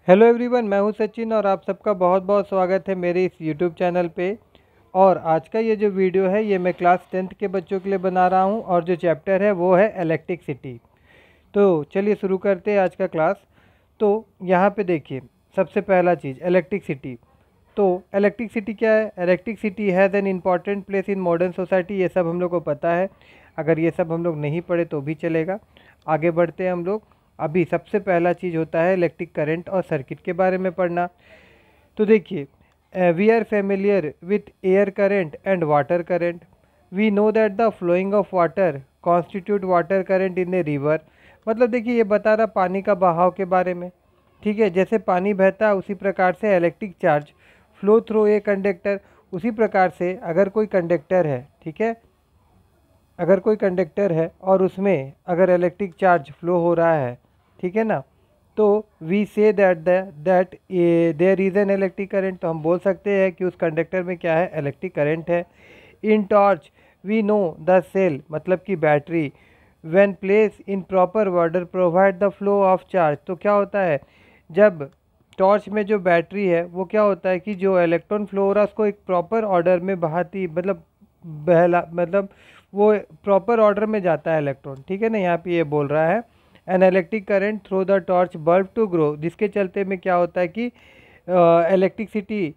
Hello everyone, मैं हूं सचिन और आप सबका बहुत बहुत स्वागत है मेरे इस यूट्यूब चैनल पे। और आज का ये जो वीडियो है ये मैं क्लास 10th के बच्चों के लिए बना रहा हूं और जो चैप्टर है वो है इलेक्ट्रिसिटी। तो चलिए शुरू करते हैं आज का क्लास। तो यहाँ पे देखिए, सबसे पहला चीज़ इलेक्ट्रिसिटी। तो इलेक्ट्रिसिटी क्या है? Electricity has an important place in modern society, ये सब हम लोग को पता है। अगर ये सब हम लोग नहीं पढ़े तो भी चलेगा। आगे बढ़ते हैं हम लोग। अभी सबसे पहला चीज़ होता है इलेक्ट्रिक करंट और सर्किट के बारे में पढ़ना। तो देखिए, we are familiar with air current and water current. We know that the flowing of water constitute water current in a river. मतलब देखिए, ये बता रहा पानी का बहाव के बारे में। ठीक है, जैसे पानी बहता है उसी प्रकार से electric charge flow through a conductor. उसी प्रकार से अगर कोई कंडक्टर है, ठीक है, अगर कोई कंडक्टर है और उसमें अगर इलेक्ट्रिक चार्ज फ्लो हो रहा है, ठीक है ना, तो we say that there is an electric current. तो हम बोल सकते हैं कि उस कंडक्टर में क्या है, इलेक्ट्रिक करंट है। In torch we know the cell, मतलब कि battery, when place in proper order provide the flow of charge. तो क्या होता है, जब टॉर्च में जो बैटरी है वो क्या होता है कि जो इलेक्ट्रॉन फ्लो हो रहा है उसको एक प्रॉपर ऑर्डर में बहाती, मतलब बहला, मतलब वो प्रॉपर ऑर्डर में जाता है इलेक्ट्रॉन। ठीक है ना, यहाँ पे ये बोल रहा है an electric current through the torch bulb to grow, जिसके चलते में क्या होता है कि इलेक्ट्रिसिटी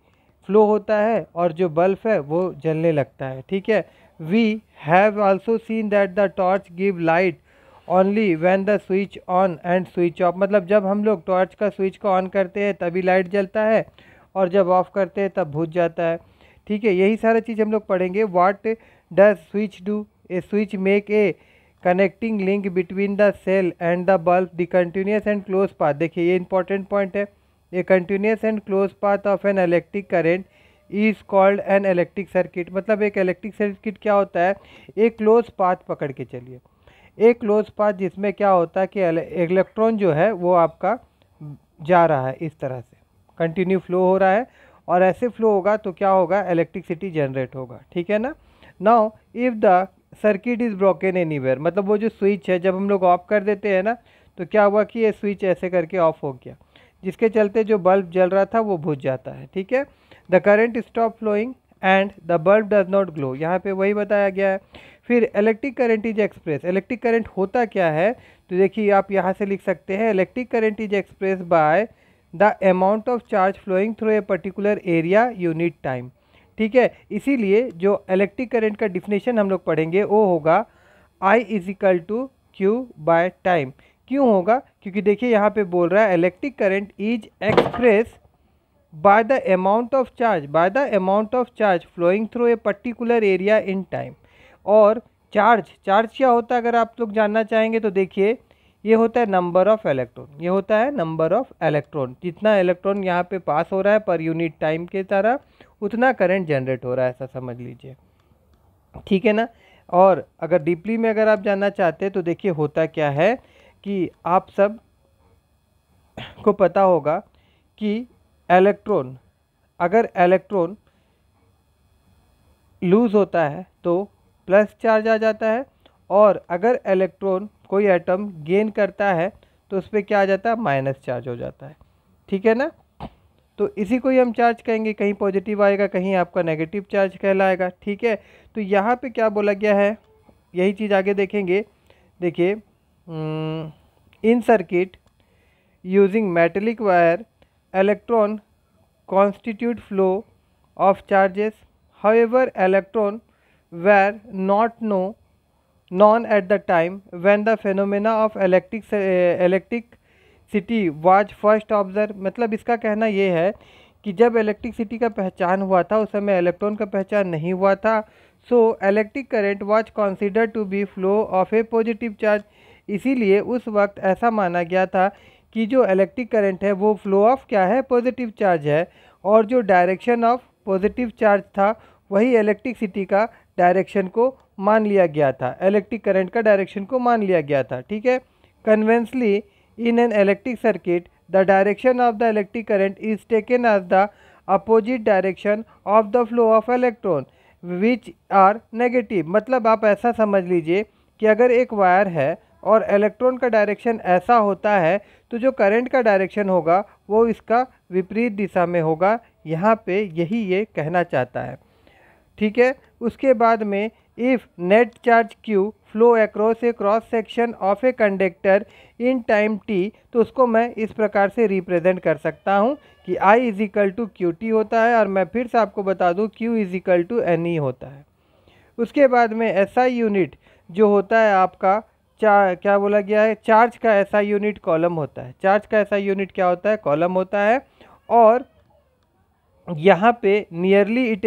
फ्लो होता है और जो बल्ब है वो जलने लगता है। ठीक है, we have also seen that the torch give light only when the switch on and switch off. मतलब जब हम लोग टॉर्च का स्विच को ऑन करते हैं तभी लाइट जलता है और जब ऑफ करते हैं तब बुझ जाता है। ठीक है, यही सारा चीज़ हम लोग पढ़ेंगे। What does switch do? A switch make a connecting link between the cell and the bulb, the continuous and close path. देखिए ये इंपॉर्टेंट पॉइंट है। A continuous and close path of an electric current is called an electric circuit. मतलब एक electric circuit क्या होता है, एक close path पकड़ के चलिए, एक क्लोज पाथ जिसमें क्या होता है कि इलेक्ट्रॉन जो है वो आपका जा रहा है, इस तरह से कंटिन्यू फ्लो हो रहा है और ऐसे फ्लो होगा तो क्या होगा, इलेक्ट्रिसिटी जनरेट होगा। ठीक है ना। Now if the circuit is broken anywhere, मतलब वो जो स्विच है जब हम लोग ऑफ कर देते हैं ना तो क्या हुआ कि ये स्विच ऐसे करके ऑफ हो गया, जिसके चलते जो बल्ब जल रहा था वो बुझ जाता है। ठीक है, the current stop flowing and the bulb does not glow, यहाँ पे वही बताया गया है। फिर electric current is express, electric current होता क्या है, तो देखिए आप यहाँ से लिख सकते हैं electric current is express by the amount of charge flowing through a particular area unit time. ठीक है, इसीलिए जो इलेक्ट्रिक करंट का डिफिनेशन हम लोग पढ़ेंगे वो होगा I is equal to Q by time. क्यों होगा, क्योंकि देखिए यहाँ पे बोल रहा है electric current is express by the amount of charge flowing through a particular area in time। और चार्ज क्या होता है अगर आप लोग जानना चाहेंगे तो देखिए ये होता है नंबर ऑफ इलेक्ट्रॉन, ये होता है नंबर ऑफ इलेक्ट्रॉन, जितना इलेक्ट्रॉन यहाँ पे पास हो रहा है पर यूनिट टाइम के तरह उतना करंट जनरेट हो रहा है, ऐसा समझ लीजिए। ठीक है ना। और अगर डीपली में अगर आप जानना चाहते हैं तो देखिए होता क्या है कि आप सब को पता होगा कि इलेक्ट्रॉन, अगर इलेक्ट्रॉन लूज़ होता है तो प्लस चार्ज आ जाता है और अगर इलेक्ट्रॉन कोई एटम गेन करता है तो उस पर क्या आ जाता है, माइनस चार्ज हो जाता है। ठीक है ना। तो इसी को ही हम चार्ज कहेंगे, कहीं पॉजिटिव आएगा कहीं आपका नेगेटिव चार्ज कहलाएगा। ठीक है, तो यहाँ पे क्या बोला गया है, यही चीज़ आगे देखेंगे। देखिए, in circuit using metallic wire electron constitute flow of charges, however electron were not known at the time when the phenomena of electricity was first observed। मतलब इसका कहना ये है कि जब इलेक्ट्रिसिटी का पहचान हुआ था उस समय इलेक्ट्रॉन का पहचान नहीं हुआ था। So electric current was considered to be flow of a positive charge, इसीलिए उस वक्त ऐसा माना गया था कि जो इलेक्ट्रिक करंट है वो फ्लो ऑफ क्या है, पॉजिटिव चार्ज है, और जो डायरेक्शन ऑफ पॉजिटिव चार्ज था वही इलेक्ट्रिसिटी का डायरेक्शन को मान लिया गया था, इलेक्ट्रिक करंट का डायरेक्शन को मान लिया गया था। ठीक है, conventionally in an electric circuit the direction of the electric current is taken as the opposite direction of the flow of electron which are negative. मतलब आप ऐसा समझ लीजिए कि अगर एक वायर है और इलेक्ट्रॉन का डायरेक्शन ऐसा होता है, तो जो करंट का डायरेक्शन होगा वो इसका विपरीत दिशा में होगा। यहाँ पे यही ये कहना चाहता है, ठीक है। उसके बाद में if net charge Q flow across A cross section of a conductor in time t, तो उसको मैं इस प्रकार से रिप्रेजेंट कर सकता हूँ कि I is equal to Q T होता है, और मैं फिर से आपको बता दूँ Q is equal to N E होता है। उसके बाद में SI यूनिट जो होता है आपका क्या बोला गया है, चार्ज का SI यूनिट कॉलम होता है। चार्ज का SI यूनिट क्या होता है, कॉलम होता है। और यहाँ पे nearly it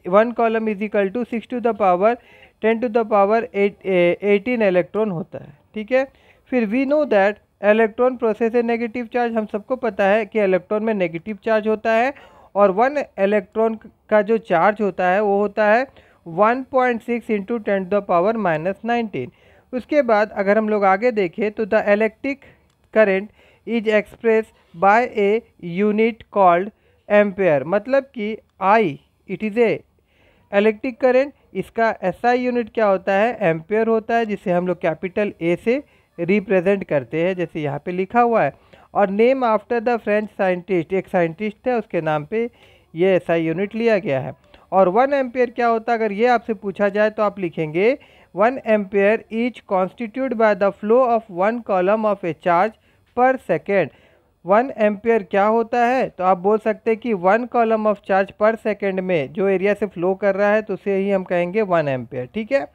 1 coulomb is equal to 6 to the power 10 to the power 18 electron होता है, ठीक है। फिर we know that electron possess a negative charge, हम सबको पता है कि इलेक्ट्रॉन में नेगेटिव चार्ज होता है, और 1 इलेक्ट्रॉन का जो चार्ज होता है वो होता है 1.6 इंटू 10 टू द पावर -19। उसके बाद अगर हम लोग आगे देखें तो the electric current is express by a unit called ampere, मतलब कि I it is a electric current, इसका SI यूनिट क्या होता है, एम्पेयर होता है, जिसे हम लोग कैपिटल A से रिप्रेजेंट करते हैं, जैसे यहाँ पे लिखा हुआ है। और name after the French scientist, एक साइंटिस्ट है उसके नाम पे ये SI यूनिट लिया गया है। और 1 एम्पेयर क्या होता है, अगर ये आपसे पूछा जाए तो आप लिखेंगे 1 ampere is constitute by the flow of 1 column of A charge पर सेकेंड। 1 एम्पेयर क्या होता है, तो आप बोल सकते हैं कि 1 कॉलम ऑफ चार्ज पर सेकेंड में जो एरिया से फ्लो कर रहा है तो उसे ही हम कहेंगे 1 एम्पेयर, ठीक है।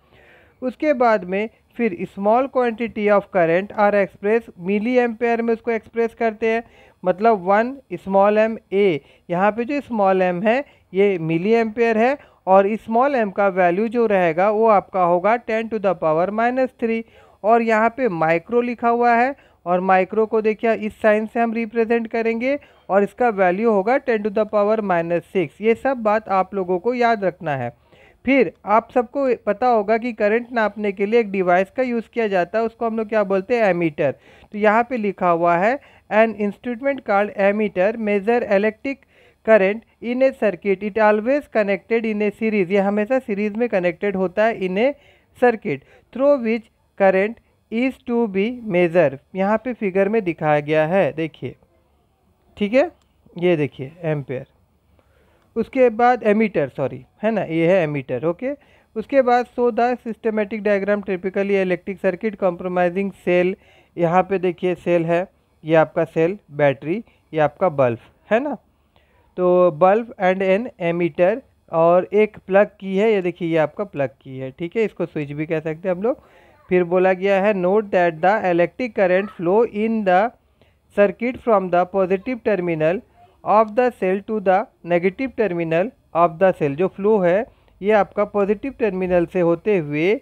उसके बाद में फिर small quantity of current are express milli ampere में उसको एक्सप्रेस करते हैं, मतलब 1 स्मॉल एम ए, यहाँ पे जो स्मॉल एम है ये मिली एम्पेयर है, और स्मॉल एम का वैल्यू जो रहेगा वो आपका होगा 10 टू द पावर -3। और यहाँ पे माइक्रो लिखा हुआ है, और माइक्रो को देखिए इस साइन से हम रिप्रेजेंट करेंगे, और इसका वैल्यू होगा 10 टू द पावर -6। ये सब बात आप लोगों को याद रखना है। फिर आप सबको पता होगा कि करंट नापने के लिए एक डिवाइस का यूज़ किया जाता है, उसको हम लोग क्या बोलते हैं, एमीटर। तो यहाँ पे लिखा हुआ है an instrument called ammeter measure electric current in a circuit, it always connected in a series, ये हमेशा सीरीज में कनेक्टेड होता है in a circuit through which current is to be measure. यहाँ पे फिगर में दिखाया गया है, देखिए, ठीक है, ये देखिए एम्पेयर। उसके बाद एमीटर, सॉरी, है ना, ये है एमीटर, ओके। उसके बाद so the systematic diagram typically electric circuit compromising cell, यहाँ पे देखिए सेल है, ये आपका सेल, बैटरी, ये आपका बल्ब है ना। तो बल्ब एंड एन एमीटर, और एक प्लग की है, ये देखिए ये आपका प्लग की है, ठीक है, इसको स्विच भी कह सकते हैं हम लोग। फिर बोला गया है note that the electric current flow in the circuit from the positive terminal of the cell to the negative terminal of the cell, जो फ्लो है ये आपका पॉजिटिव टर्मिनल से होते हुए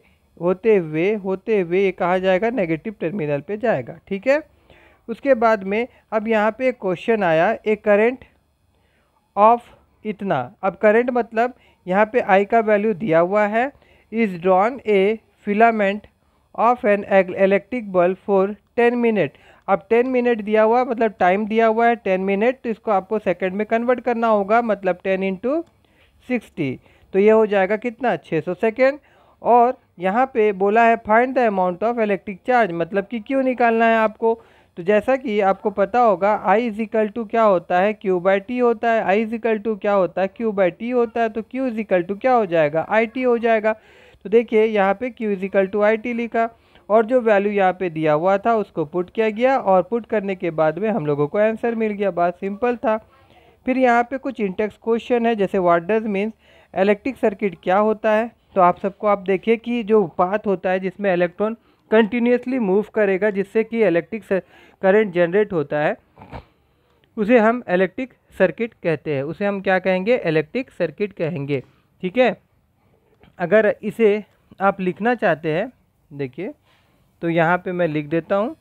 ये कहाँ जाएगा, नेगेटिव टर्मिनल पे जाएगा, ठीक है। उसके बाद में अब यहाँ पे एक क्वेश्चन आया, ए करंट ऑफ इतना, अब करंट मतलब यहाँ पे I का वैल्यू दिया हुआ है, is drawn A filament of an electric bulb for 10 minute. अब 10 मिनट दिया हुआ, मतलब टाइम दिया हुआ है 10 मिनट, तो इसको आपको सेकंड में कन्वर्ट करना होगा, मतलब 10 इंटू 60, तो ये हो जाएगा कितना, 600 सेकेंड। और यहाँ पे बोला है find the amount of electric charge, मतलब कि क्यों निकालना है आपको। तो जैसा कि आपको पता होगा I इज इक्वल टू क्या होता है, Q/T होता है, I इज इक्वल टू क्या होता है, Q/T होता है, तो Q इज इक्वल टू क्या हो जाएगा, IT हो जाएगा। तो देखिए यहाँ पे Q is equal to IT लिखा, और जो वैल्यू यहाँ पे दिया हुआ था उसको पुट किया गया, और पुट करने के बाद में हम लोगों को आंसर मिल गया, बात सिंपल था। फिर यहाँ पे कुछ इंटेक्स क्वेश्चन है, जैसे what does means electric circuit क्या होता है। तो आप सबको आप देखिए कि जो पाथ होता है जिसमें इलेक्ट्रॉन कंटिन्यूसली मूव करेगा जिससे कि इलेक्ट्रिक करंट जनरेट होता है, उसे हम इलेक्ट्रिक सर्किट कहते हैं, उसे हम क्या कहेंगे, इलेक्ट्रिक सर्किट कहेंगे, ठीक है। अगर इसे आप लिखना चाहते हैं, देखिए, तो यहाँ पे मैं लिख देता हूँ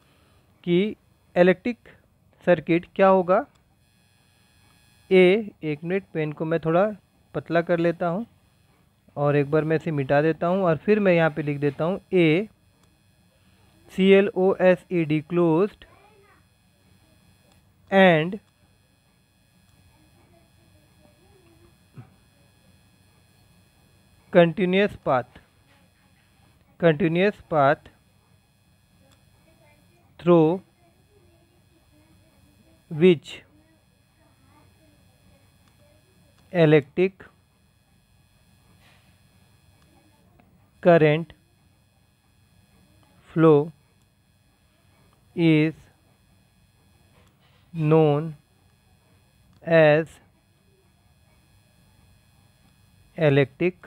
कि इलेक्ट्रिक सर्किट क्या होगा। एक मिनट, पेन को मैं थोड़ा पतला कर लेता हूँ, और एक बार मैं इसे मिटा देता हूँ, और फिर मैं यहाँ पे लिख देता हूँ A CLOSED closed end continuous path through which electric current flow is known as electric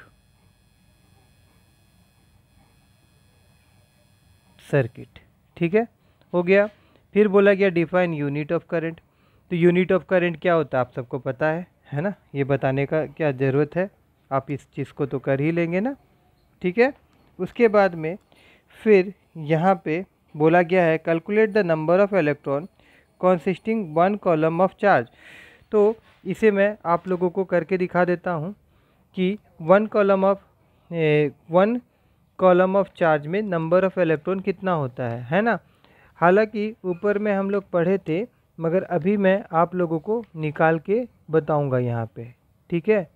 circuit. ठीक है, हो गया। फिर बोला गया डिफाइन यूनिट ऑफ करंट। तो यूनिट ऑफ करंट क्या होता है आप सबको पता है ना, ये बताने का क्या ज़रूरत है, आप इस चीज़ को तो कर ही लेंगे ना। ठीक है, उसके बाद में फिर यहाँ पे बोला गया है calculate the number of electron consisting one column of charge. तो इसे मैं आप लोगों को करके दिखा देता हूँ कि वन कॉलम ऑफ चार्ज में नंबर ऑफ इलेक्ट्रॉन कितना होता है ना। हालांकि ऊपर में हम लोग पढ़े थे, मगर अभी मैं आप लोगों को निकाल के बताऊंगा यहाँ पे। ठीक है,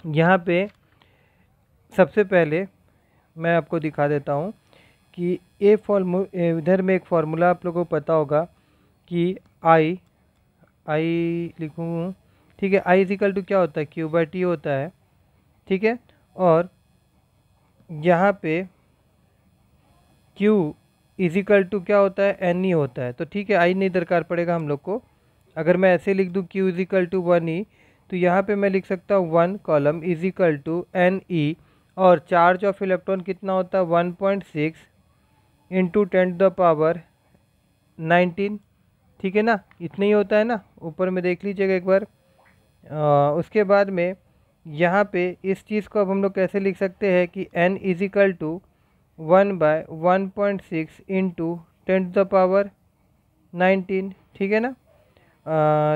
यहाँ पे सबसे पहले मैं आपको दिखा देता हूँ कि इधर में एक फार्मूला आप लोगों को पता होगा कि आई लिखूँ। ठीक है, आई इजिकल टू क्या होता है, क्यू बाई टी होता है। ठीक है, और यहाँ पे क्यू इजिकल टू क्या होता है, एन ई होता है। तो ठीक है, आई नहीं दरकार पड़ेगा हम लोग को। अगर मैं ऐसे लिख दूँ Q equal to one E, तो यहाँ पे मैं लिख सकता हूँ one coulomb equal to N E, और चार्ज ऑफ इलेक्ट्रॉन कितना होता है 1.6 इंटू 10⁻19। ठीक है ना, इतना ही होता है ना, ऊपर में देख लीजिएगा एक बार। उसके बाद में यहाँ पे इस चीज़ को अब हम लोग कैसे लिख सकते हैं कि n इजिकल टू 1/1.6 इंटू 10⁻19। ठीक है ना,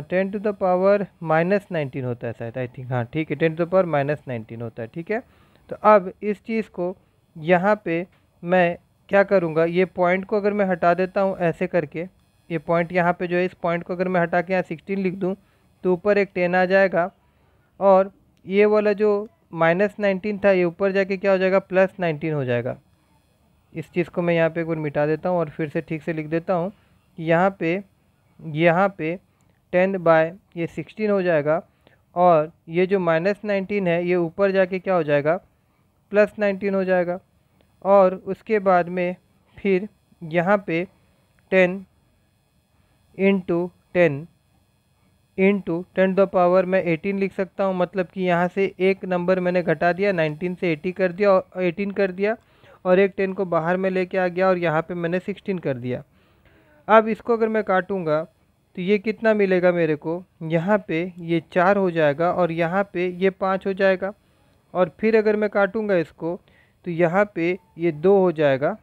10⁻−19 होता है शायद, आई थिंक। हाँ ठीक है, 10⁻−19 होता है। ठीक है, तो अब इस चीज़ को यहाँ पे मैं क्या करूँगा, ये पॉइंट को अगर मैं हटा देता हूँ ऐसे करके, ये पॉइंट यहाँ पे जो है, इस पॉइंट को अगर मैं हटा के यहाँ 16 लिख दूँ तो ऊपर एक 10 आ जाएगा, और ये वाला जो -19 था ये ऊपर जाके क्या हो जाएगा, +19 हो जाएगा। इस चीज़ को मैं यहाँ पे एक बार मिटा देता हूँ और फिर से ठीक से लिख देता हूँ कि यहाँ पे 10/16 हो जाएगा, और ये जो -19 है ये ऊपर जाके क्या हो जाएगा, +19 हो जाएगा। और उसके बाद में फिर यहाँ पे 10 इंटू 10 मैं 18 लिख सकता हूँ। मतलब कि यहाँ से एक नंबर मैंने घटा दिया, 19 से 18 कर दिया, और 18 कर दिया, और एक 10 को बाहर में लेके आ गया, और यहाँ पे मैंने 16 कर दिया। अब इसको अगर मैं काटूँगा तो ये कितना मिलेगा मेरे को, यहाँ पे ये 4 हो जाएगा, और यहाँ पे ये 5 हो जाएगा। और फिर अगर मैं काटूँगा इसको तो यहाँ पे ये 2 हो जाएगा,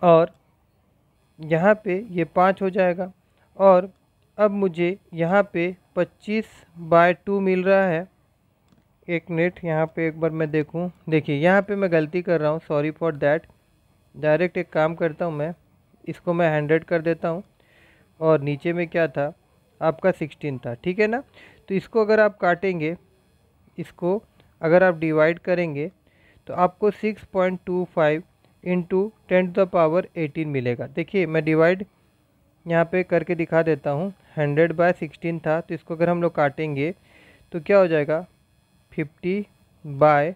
और यहाँ पे ये 5 हो जाएगा। और अब मुझे यहाँ पे 25/2 मिल रहा है। एक मिनट, यहाँ पे एक बार मैं देखूँ। देखिए यहाँ पे मैं गलती कर रहा हूँ, सॉरी फॉर दैट। डायरेक्ट एक काम करता हूँ, मैं इसको मैं 100 कर देता हूँ, और नीचे में क्या था आपका 16 था। ठीक है ना, तो इसको अगर आप काटेंगे, इसको अगर आप डिवाइड करेंगे तो आपको 6.25 इंटू 10⁻18 मिलेगा। देखिए मैं डिवाइड यहाँ पे करके दिखा देता हूँ। 100/16 था, तो इसको अगर हम लोग काटेंगे तो क्या हो जाएगा, 50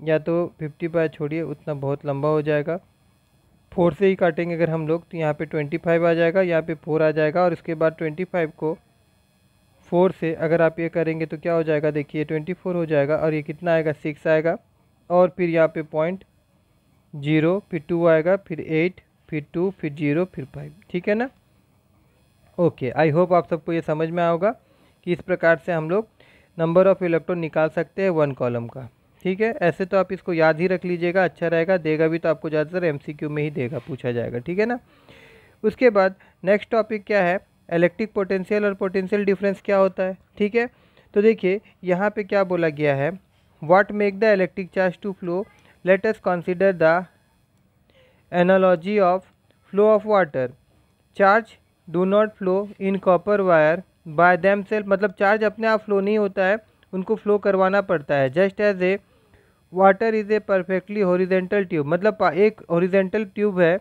या तो 50 छोड़िए, उतना बहुत लंबा हो जाएगा। 4 से ही काटेंगे अगर हम लोग, तो यहाँ पे 25 आ जाएगा, यहाँ पे 4 आ जाएगा, और उसके बाद 25 को 4 से अगर आप ये करेंगे तो क्या हो जाएगा, देखिए 24 हो जाएगा, और ये कितना आएगा, 6 आएगा। और फिर यहाँ पे 0.0, फिर 2 आएगा, फिर 8, फिर 2, फिर 0, फिर 5। ठीक है ना, ओके। आई होप आप सबको ये समझ में आएगा कि इस प्रकार से हम लोग नंबर ऑफ़ इलेक्ट्रॉन निकाल सकते हैं वन कॉलम का। ठीक है, ऐसे तो आप इसको याद ही रख लीजिएगा, अच्छा रहेगा। देगा भी तो आपको ज़्यादातर MCQ में ही देगा, पूछा जाएगा। ठीक है ना, उसके बाद नेक्स्ट टॉपिक क्या है, इलेक्ट्रिक पोटेंशियल और पोटेंशियल डिफरेंस क्या होता है। ठीक है, तो देखिए यहाँ पे क्या बोला गया है, what make the electric charge to flow, let us consider the analogy of flow of water. Charge do not flow in copper wire by themselves, मतलब चार्ज अपने आप फ्लो नहीं होता है, उनको फ्लो करवाना पड़ता है। Just as a water is a perfectly horizontal tube, मतलब एक हॉरिजेंटल ट्यूब है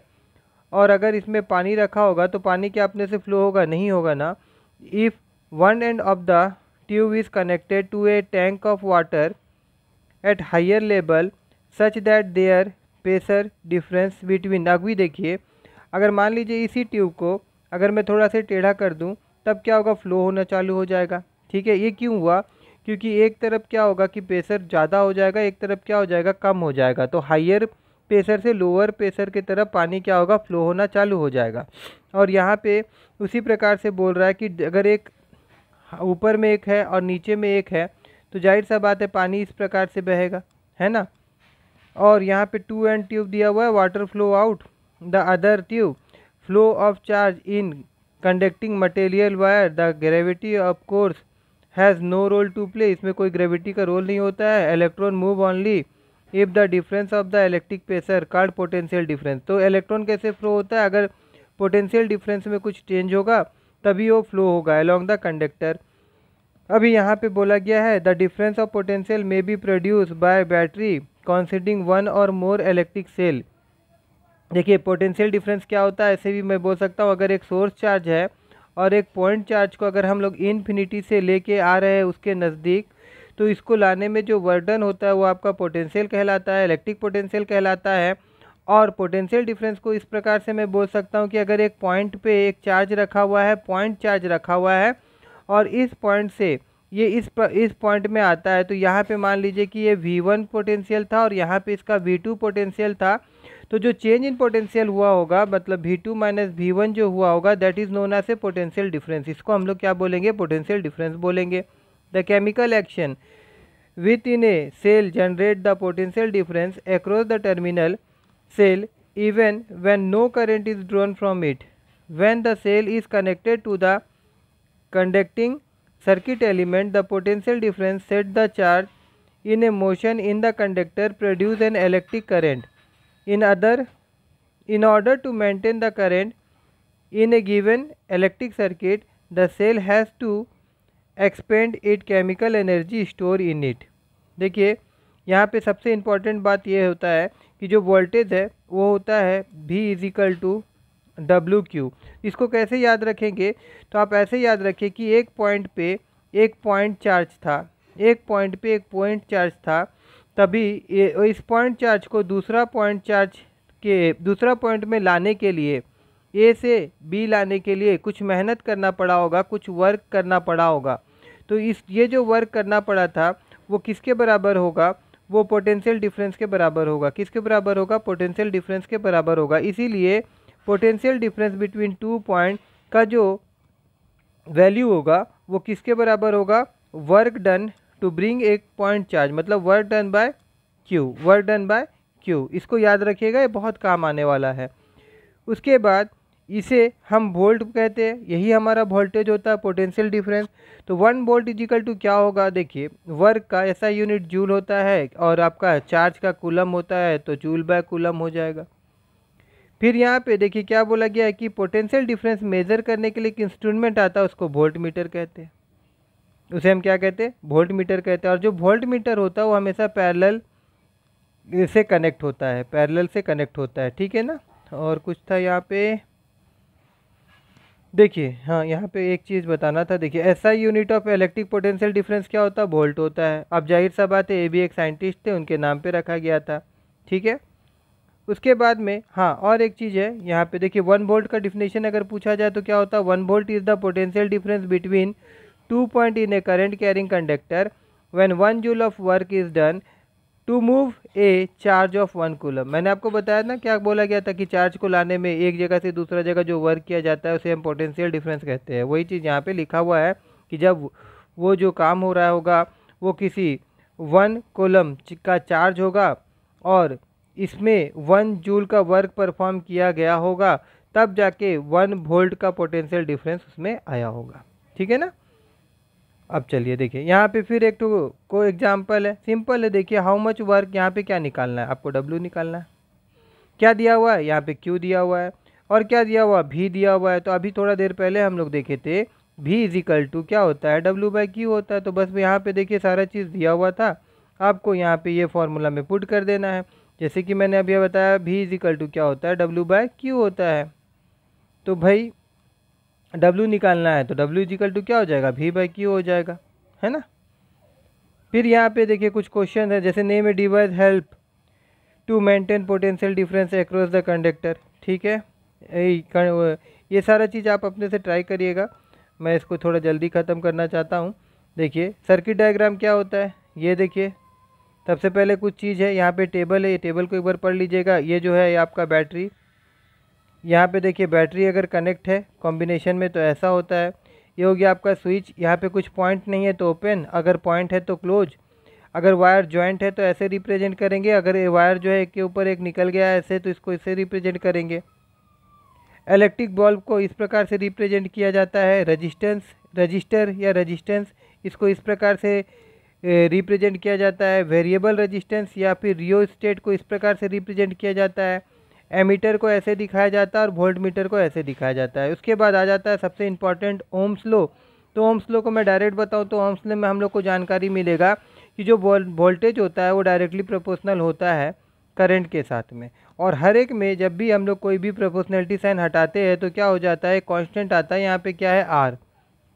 और अगर इसमें पानी रखा होगा तो पानी क्या अपने से फ्लो होगा? नहीं होगा ना। If one end of the tube is connected to a tank of water at higher level such that there pressure difference between, अभी देखिए अगर मान लीजिए इसी ट्यूब को अगर मैं थोड़ा सा टेढ़ा कर दूं तब क्या होगा? फ्लो होना चालू हो जाएगा। ठीक है, ये क्यों हुआ? क्योंकि एक तरफ क्या होगा कि प्रेशर ज़्यादा हो जाएगा, एक तरफ क्या हो जाएगा? कम हो जाएगा। तो हायर प्रेशर से लोअर प्रेशर की तरफ पानी क्या होगा? फ्लो होना चालू हो जाएगा। और यहाँ पे उसी प्रकार से बोल रहा है कि अगर एक ऊपर में एक है और नीचे में एक है तो जाहिर सा बात है पानी इस प्रकार से बहेगा, है ना। और यहाँ पे टू एंड ट्यूब दिया हुआ है, water flow out the other tube, flow of charge in conducting material wire, the gravity of course has no role to play, इसमें कोई ग्रेविटी का रोल नहीं होता है। Electron move only if the difference of the electric pressure called potential difference. तो electron कैसे flow होता है? अगर पोटेंशियल डिफरेंस में कुछ चेंज होगा तभी वो फ्लो होगा अलोंग द कंडक्टर। अभी यहाँ पे बोला गया है the difference of potential may be produce by battery consisting one और मोर इलेक्ट्रिक सेल। देखिए पोटेंशियल डिफरेंस क्या होता है, ऐसे भी मैं बोल सकता हूँ अगर एक सोर्स चार्ज है और एक पॉइंट चार्ज को अगर हम लोग इन्फिनिटी से लेके आ रहे हैं उसके नज़दीक, तो इसको लाने में जो वर्डन होता है वो आपका पोटेंशियल कहलाता है, इलेक्ट्रिक पोटेंशियल कहलाता है। और पोटेंशियल डिफरेंस को इस प्रकार से मैं बोल सकता हूँ कि अगर एक पॉइंट पे एक चार्ज रखा हुआ है, पॉइंट चार्ज रखा हुआ है और इस पॉइंट से ये इस पॉइंट में आता है, तो यहाँ पे मान लीजिए कि ये V1 पोटेंशियल था और यहाँ पे इसका V2 पोटेंशियल था। तो जो चेंज इन पोटेंशियल हुआ होगा मतलब V2 माइनस V1 जो हुआ होगा that is known as a potential difference. इसको हम लोग क्या बोलेंगे? पोटेंशियल डिफरेंस बोलेंगे। The chemical action within a cell generate the potential difference across the terminal cell even when no current is drawn from it. When the cell is connected to the conducting circuit element, the potential difference set the charge in a motion in the conductor produce an electric current. In order to maintain the current in a given electric circuit, the cell has to expend its chemical energy stored in it. देखिए यहाँ पे सबसे important बात ये होता है कि जो वोल्टेज है वो होता है V equal to W Q. इसको कैसे याद रखेंगे? तो आप ऐसे याद रखें कि एक पॉइंट पे एक पॉइंट चार्ज था, एक पॉइंट पे एक पॉइंट चार्ज था, तभी इस पॉइंट चार्ज को दूसरा पॉइंट में लाने के लिए, ए से बी लाने के लिए कुछ मेहनत करना पड़ा होगा, कुछ वर्क करना पड़ा होगा। तो ये जो वर्क करना पड़ा था वो किसके बराबर होगा? वो पोटेंशियल डिफरेंस के बराबर होगा। किसके बराबर होगा? पोटेंशियल डिफरेंस के बराबर होगा। इसीलिए potential difference between two point का जो वैल्यू होगा वो किसके बराबर होगा? वर्क डन टू ब्रिंग एक पॉइंट चार्ज, मतलब work done by Q, work done by Q. इसको याद रखिएगा, ये बहुत काम आने वाला है। उसके बाद इसे हम वोल्ट कहते हैं, यही हमारा वोल्टेज होता है, पोटेंशियल डिफरेंस। तो 1 वोल्ट इजिकल टू क्या होगा? देखिए वर्क का ऐसा यूनिट जूल होता है और आपका चार्ज का कूलम होता है तो जूल बाय कूलम हो जाएगा। फिर यहाँ पे देखिए क्या बोला गया है कि पोटेंशियल डिफरेंस मेज़र करने के लिए एक इंस्ट्रूमेंट आता है, उसको वोल्ट मीटर कहते हैं। उसे हम क्या कहते हैं? वोल्ट मीटर कहते हैं। और जो वोल्ट मीटर होता है वो हमेशा पैरेलल से कनेक्ट होता है, पैरेलल से कनेक्ट होता है, ठीक है ना। और कुछ था यहाँ पे, देखिए हाँ यहाँ पे एक चीज़ बताना था। देखिए ऐसा unit of electric potential difference क्या होता है? वोल्ट होता है। अब जाहिर सा बात है ये भी एक साइंटिस्ट थे, उनके नाम पे रखा गया था, ठीक है। उसके बाद में हाँ और एक चीज़ है यहाँ पे, देखिए 1 वोल्ट का डिफिनेशन अगर पूछा जाए तो क्या होता है? 1 volt is the potential difference between 2 point in a current carrying conductor when 1 joule of work is done to move a charge of 1 coulomb. मैंने आपको बताया ना क्या बोला गया था कि चार्ज को लाने में एक जगह से दूसरा जगह जो वर्क किया जाता है उसे हम पोटेंशियल डिफरेंस कहते हैं। वही चीज़ यहाँ पे लिखा हुआ है कि जब वो जो काम हो रहा होगा वो किसी 1 कूलम का चार्ज होगा और इसमें 1 जूल का वर्क परफॉर्म किया गया होगा, तब जाके 1 वोल्ट का पोटेंशियल डिफरेंस उसमें आया होगा, ठीक है ना। अब चलिए देखिए यहाँ पे फिर एक तो को एग्जाम्पल है, सिंपल है। देखिए हाउ मच वर्क, यहाँ पे क्या निकालना है? आपको डब्ल्यू निकालना है। क्या दिया हुआ है? यहाँ पे क्यू दिया हुआ है और क्या दिया हुआ? भी दिया हुआ है। तो अभी थोड़ा देर पहले हम लोग देखे थे भी इजिकल टू क्या होता है? डब्ल्यू बाई क्यू होता है। तो बस यहाँ पे देखिए सारा चीज़ दिया हुआ था आपको यहाँ पे ये फॉर्मूला में पुट कर देना है। जैसे कि मैंने अभी बताया V इजिकल टू क्या होता है, W/Q होता है। तो भाई W निकालना है तो W इजिकल टू क्या हो जाएगा, V/Q हो जाएगा, है ना। फिर यहाँ पे देखिए कुछ क्वेश्चन है, जैसे name a device help to maintain potential difference across the conductor. ठीक है, ये सारा चीज़ आप अपने से ट्राई करिएगा। मैं इसको थोड़ा जल्दी ख़त्म करना चाहता हूँ। देखिए सर्किट डायग्राम क्या होता है, ये देखिए सबसे पहले कुछ चीज़ है, यहाँ पे टेबल है, ये टेबल को एक बार पढ़ लीजिएगा। ये जो है ये आपका बैटरी, यहाँ पे देखिए बैटरी अगर कनेक्ट है कॉम्बिनेशन में तो ऐसा होता है। ये हो गया आपका स्विच, यहाँ पे कुछ पॉइंट नहीं है तो ओपन, अगर पॉइंट है तो क्लोज। अगर वायर जॉइंट है तो ऐसे रिप्रेजेंट करेंगे, अगर ये वायर जो है एक के ऊपर एक निकल गया है ऐसे तो इसको इससे रिप्रेजेंट करेंगे। इलेक्ट्रिक बल्ब को इस प्रकार से रिप्रेजेंट किया जाता है। रजिस्टर या रेजिस्टेंस, इसको इस प्रकार से रिप्रेजेंट किया जाता है। वेरिएबल रेजिस्टेंस या फिर रियोस्टेट को इस प्रकार से रिप्रेजेंट किया जाता है। एमीटर को ऐसे दिखाया जाता है और वोल्ट मीटर को ऐसे दिखाया जाता है। उसके बाद आ जाता है सबसे इम्पॉर्टेंट ओम्स लो। तो ओम्स लो को मैं डायरेक्ट बताऊँ तो ओम्स लो में हम लोग को जानकारी मिलेगा कि जो वोल्टेज होता है वो डायरेक्टली प्रोपोर्शनल होता है करंट के साथ में। और हर एक में जब भी हम लोग कोई भी प्रोपोर्शनलिटी साइन हटाते हैं तो क्या हो जाता है, कांस्टेंट आता है। यहाँ पे क्या है आर,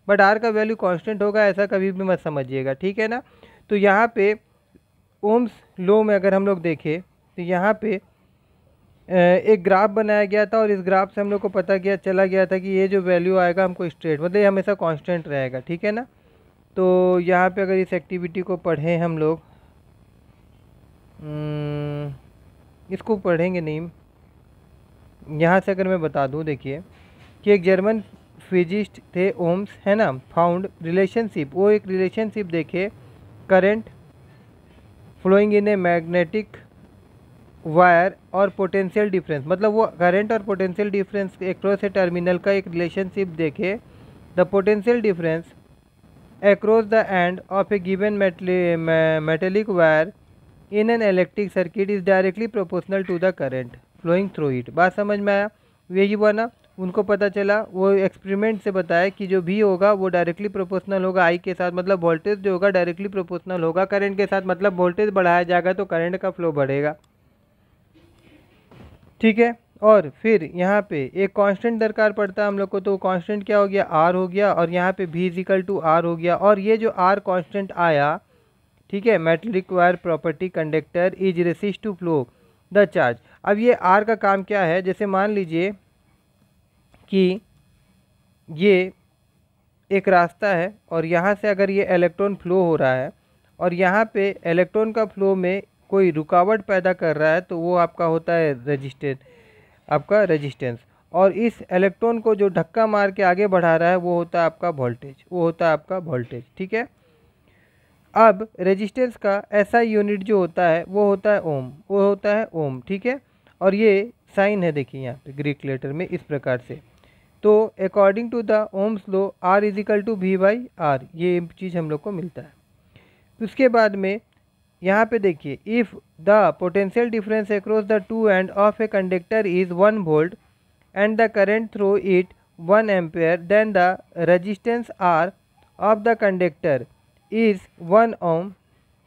बट आर का वैल्यू कांस्टेंट होगा ऐसा कभी भी मत समझिएगा, ठीक है ना। तो यहाँ पे ओम्स लो में अगर हम लोग देखें तो यहाँ पे एक ग्राफ बनाया गया था और इस ग्राफ से हम लोग को पता चला गया था कि ये जो वैल्यू आएगा हमको स्ट्रेट, मतलब ये हमेशा कांस्टेंट रहेगा, ठीक है ना। तो यहाँ पे अगर इस एक्टिविटी को पढ़ें हम लोग, इसको पढ़ेंगे नहीं, यहाँ से अगर मैं बता दूँ देखिए कि एक जर्मन फिजिस्ट थे ओम्स, है ना, फाउंड रिलेशनशिप, वो एक रिलेशनशिप देखे current flowing in a magnetic wire और पोटेंशियल डिफरेंस, मतलब वो करंट और potential difference across a terminal का एक रिलेशनशिप देखे। The potential difference across the end of a given metallic wire in an electric circuit is directly proportional to the current flowing through it। बात समझ में आया, यही हुआ ना, उनको पता चला, वो एक्सपेरिमेंट से बताया कि जो भी होगा वो डायरेक्टली प्रोपोर्शनल होगा आई के साथ, मतलब वोल्टेज जो होगा डायरेक्टली प्रोपोर्शनल होगा करंट के साथ, मतलब वोल्टेज बढ़ाया जाएगा तो करंट का फ्लो बढ़ेगा, ठीक है। और फिर यहाँ पे एक कांस्टेंट दरकार पड़ता है हम लोग को, तो कांस्टेंट क्या हो गया, आर हो गया, और यहाँ पे भी इजिकल टू आर हो गया। और ये जो आर कांस्टेंट आया, ठीक है, metallic wire property conductor is resist to flow the charge. अब ये आर का काम क्या है, जैसे मान लीजिए कि ये एक रास्ता है और यहाँ से अगर ये इलेक्ट्रॉन फ्लो हो रहा है और यहाँ पे इलेक्ट्रॉन का फ्लो में कोई रुकावट पैदा कर रहा है तो वो आपका होता है रेजिस्टेंस, और इस इलेक्ट्रॉन को जो धक्का मार के आगे बढ़ा रहा है वो होता है आपका वोल्टेज, ठीक है। अब रेजिस्टेंस का ऐसा यूनिट जो होता है वो होता है ओम, ठीक है। और ये साइन है देखिए यहाँ पे ग्रीक लेटर में इस प्रकार से। तो according to the Ohm's law R is equal to V/R, ये चीज़ हम लोग को मिलता है। उसके बाद में यहाँ पे देखिए, if the potential difference across the two end of a conductor is 1 volt and the current through it 1 ampere, then the resistance R of the conductor is 1 ohm.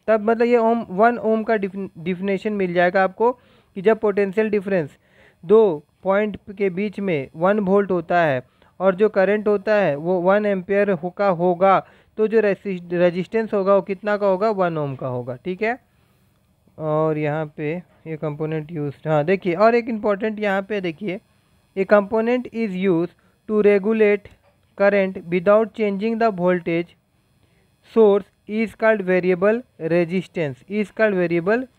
तब मतलब ये 1 ओम का डिफिनेशन मिल जाएगा आपको कि जब पोटेंशियल डिफरेंस दो point के बीच में 1 वोल्ट होता है और जो करंट होता है वो 1 एम्पेयर का होगा, तो जो रेजिस्टेंस होगा वो कितना का होगा, 1 ओम का होगा, ठीक है। और यहाँ पे ये कंपोनेंट यूज, हाँ देखिए, और एक इम्पॉर्टेंट यहाँ पे देखिए, a component is use to regulate current without changing the voltage source is called variable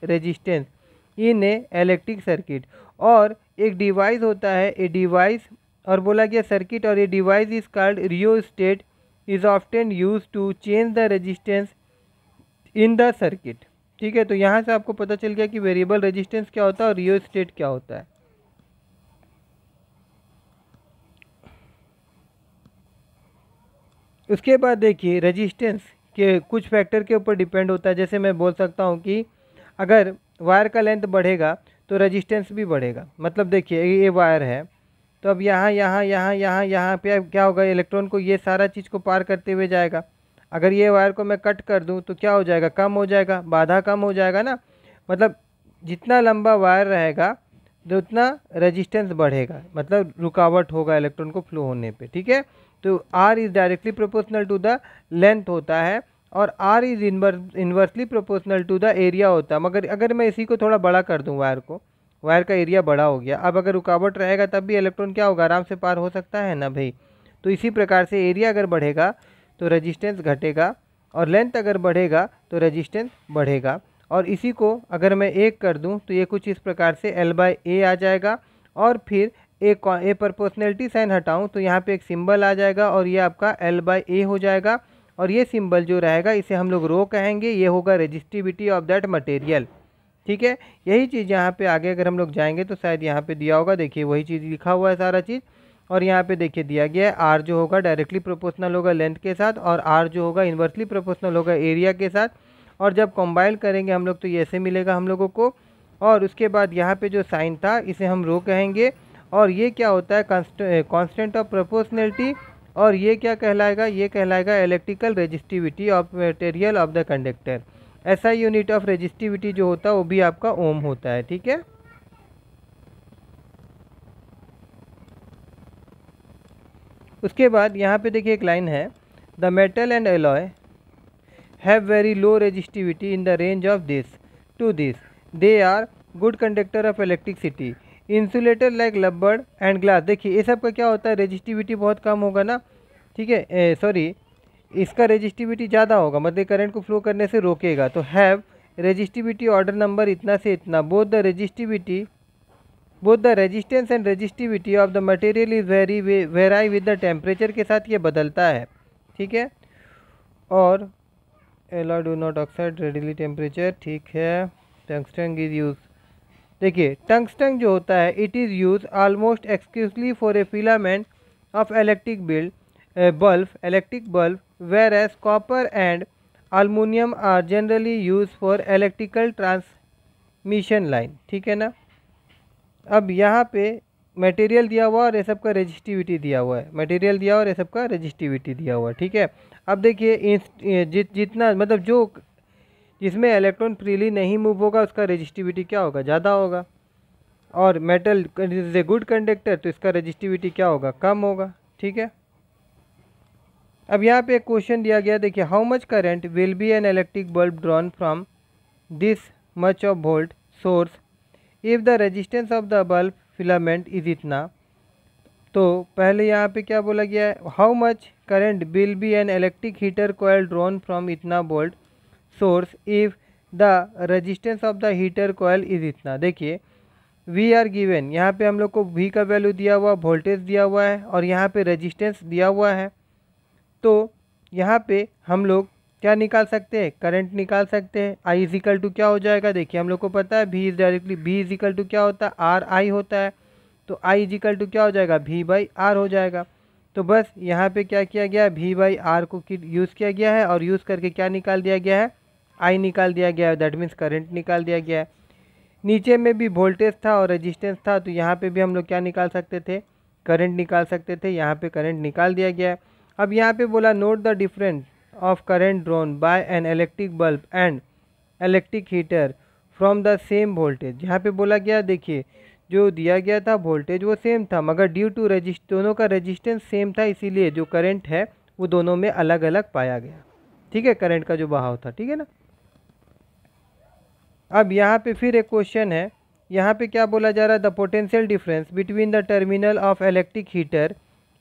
resistance in a electric circuit. और एक डिवाइस होता है, ए डिवाइस, और बोला गया सर्किट, और ये device is called rheostat is often use to change the resistance in the circuit, ठीक है। तो यहाँ से आपको पता चल गया कि वेरिएबल रेजिस्टेंस क्या होता है और रियोस्टेट क्या होता है। उसके बाद देखिए रेजिस्टेंस के कुछ फैक्टर के ऊपर डिपेंड होता है। जैसे मैं बोल सकता हूँ कि अगर वायर का लेंथ बढ़ेगा तो रेजिस्टेंस भी बढ़ेगा। मतलब देखिए ये वायर है, तो अब यहाँ पे क्या होगा, इलेक्ट्रॉन को ये सारा चीज़ को पार करते हुए जाएगा। अगर ये वायर को मैं कट कर दूं तो क्या हो जाएगा, कम हो जाएगा, बाधा कम हो जाएगा ना। मतलब जितना लंबा वायर रहेगा तो उतना रेजिस्टेंस बढ़ेगा, मतलब रुकावट होगा इलेक्ट्रॉन को फ्लो होने पे, ठीक है। तो R is directly proportional to the length होता है और R is inversely proportional to the area होता है। मगर अगर मैं इसी को थोड़ा बड़ा कर दूं, वायर को, वायर का एरिया बड़ा हो गया, अब अगर रुकावट रहेगा तब भी इलेक्ट्रॉन क्या होगा, आराम से पार हो सकता है ना भाई। तो इसी प्रकार से एरिया अगर बढ़ेगा तो रेजिस्टेंस घटेगा और लेंथ अगर बढ़ेगा तो रेजिस्टेंस बढ़ेगा। और इसी को अगर मैं एक कर दूं तो ये कुछ इस प्रकार से L/A आ जाएगा। और फिर ए प्रोपोर्शनलिटी साइन हटाऊं तो यहाँ पे एक सिंबल आ जाएगा और ये आपका L/A हो जाएगा। और ये सिंबल जो रहेगा इसे हम लोग रो कहेंगे, ये होगा रेजिस्टिविटी ऑफ दैट मटेरियल, ठीक है। यही चीज़ यहाँ पे आगे अगर हम लोग जाएंगे तो शायद यहाँ पे दिया होगा, देखिए वही चीज़ लिखा हुआ है सारा चीज़। और यहाँ पे देखिए दिया गया है R जो होगा डायरेक्टली प्रोपोर्शनल होगा लेंथ के साथ और R जो होगा इन्वर्सली प्रोपोर्शनल होगा एरिया के साथ। और जब कंबाइन करेंगे हम लोग तो ये ऐसे मिलेगा हम लोगों को। और उसके बाद यहाँ पे जो साइन था इसे हम रो कहेंगे। और ये क्या होता है, कांस्टेंट ऑफ प्रोपोर्शनलिटी। और ये क्या कहलाएगा, ये कहलाएगा electrical resistivity of material of the conductor. ऐसा यूनिट ऑफ रेजिस्टिविटी जो होता है वो भी आपका ओम होता है, ठीक है। उसके बाद यहाँ पे देखिए एक लाइन है, the metal and alloy have very low resistivity in the range of this to this. They are good conductor of electricity. Insulator like rubber and glass। देखिए ये सब का क्या होता है, रेजिस्टिविटी बहुत कम होगा ना, ठीक है। सॉरी, इसका रेजिस्टिविटी ज़्यादा होगा, मतलब करंट को फ्लो करने से रोकेगा। तो हैव रेजिस्टिविटी ऑर्डर नंबर इतना से इतना। Both the resistance and resistivity of the material is vary with the temperature के साथ ये बदलता है, ठीक है। और alloy do not oxide readily temperature, ठीक है। टंगस्टन इज यूज, देखिए टंगस्टन जो होता है it is use almost exclusively for a filament of electric bulb where as copper and aluminium are generally use for electrical transmission line, ठीक है ना। अब यहाँ पे मटेरियल दिया हुआ और ये सब का रेजिस्टिविटी दिया हुआ है, मटेरियल दिया और ये सब का रेजिस्टिविटी दिया हुआ है, ठीक है। अब देखिए जितना मतलब जो जिसमें इलेक्ट्रॉन फ्रीली नहीं मूव होगा उसका रेजिस्टिविटी क्या होगा, ज़्यादा होगा। और metal is a good conductor तो इसका रेजिस्टिविटी क्या होगा, कम होगा, ठीक है। अब यहाँ पे एक क्वेश्चन दिया गया, देखिए how much current will be an electric bulb drawn from this much of volt source if the resistance of the bulb filament is इतना। तो पहले यहाँ पे क्या बोला गया है, how much current will be an electric heater coil drawn from इतना volt source if the resistance of the heater coil is इतना। देखिए वी आर गिवन, यहाँ पे हम लोग को वी का वैल्यू दिया हुआ, वोल्टेज दिया हुआ है और यहाँ पे रेजिस्टेंस दिया हुआ है। तो यहाँ पे हम लोग क्या निकाल सकते हैं, करंट निकाल सकते हैं। आई इज इक्वल टू क्या हो जाएगा, देखिए हम लोग को पता है V is directly V is equal to क्या होता है, आर आई होता है। तो आई इज इक्वल टू क्या हो जाएगा, वी बाई आर हो जाएगा। तो बस यहाँ पे क्या किया गया, वी बाई आर को यूज़ किया गया है और यूज़ करके क्या निकाल दिया गया है, आई निकाल दिया गया है, दैट मीन्स करंट निकाल दिया गया है। नीचे में भी वोल्टेज था और रेजिस्टेंस था तो यहाँ पे भी हम लोग क्या निकाल सकते थे, करंट निकाल सकते थे। यहाँ पे करंट निकाल दिया गया है। अब यहाँ पे बोला note the difference of current drawn by N electric bulb and electric heater from the same voltage. यहाँ पे बोला गया, देखिए जो दिया गया था वोल्टेज वो सेम था मगर ड्यू टू दोनों का रेजिस्टेंस सेम था, इसीलिए जो करंट है वो दोनों में अलग अलग पाया गया, ठीक है, करंट का जो बहाव था, ठीक है ना। अब यहाँ पे फिर एक क्वेश्चन है, यहाँ पे क्या बोला जा रहा है, the potential difference between the terminal of electric heater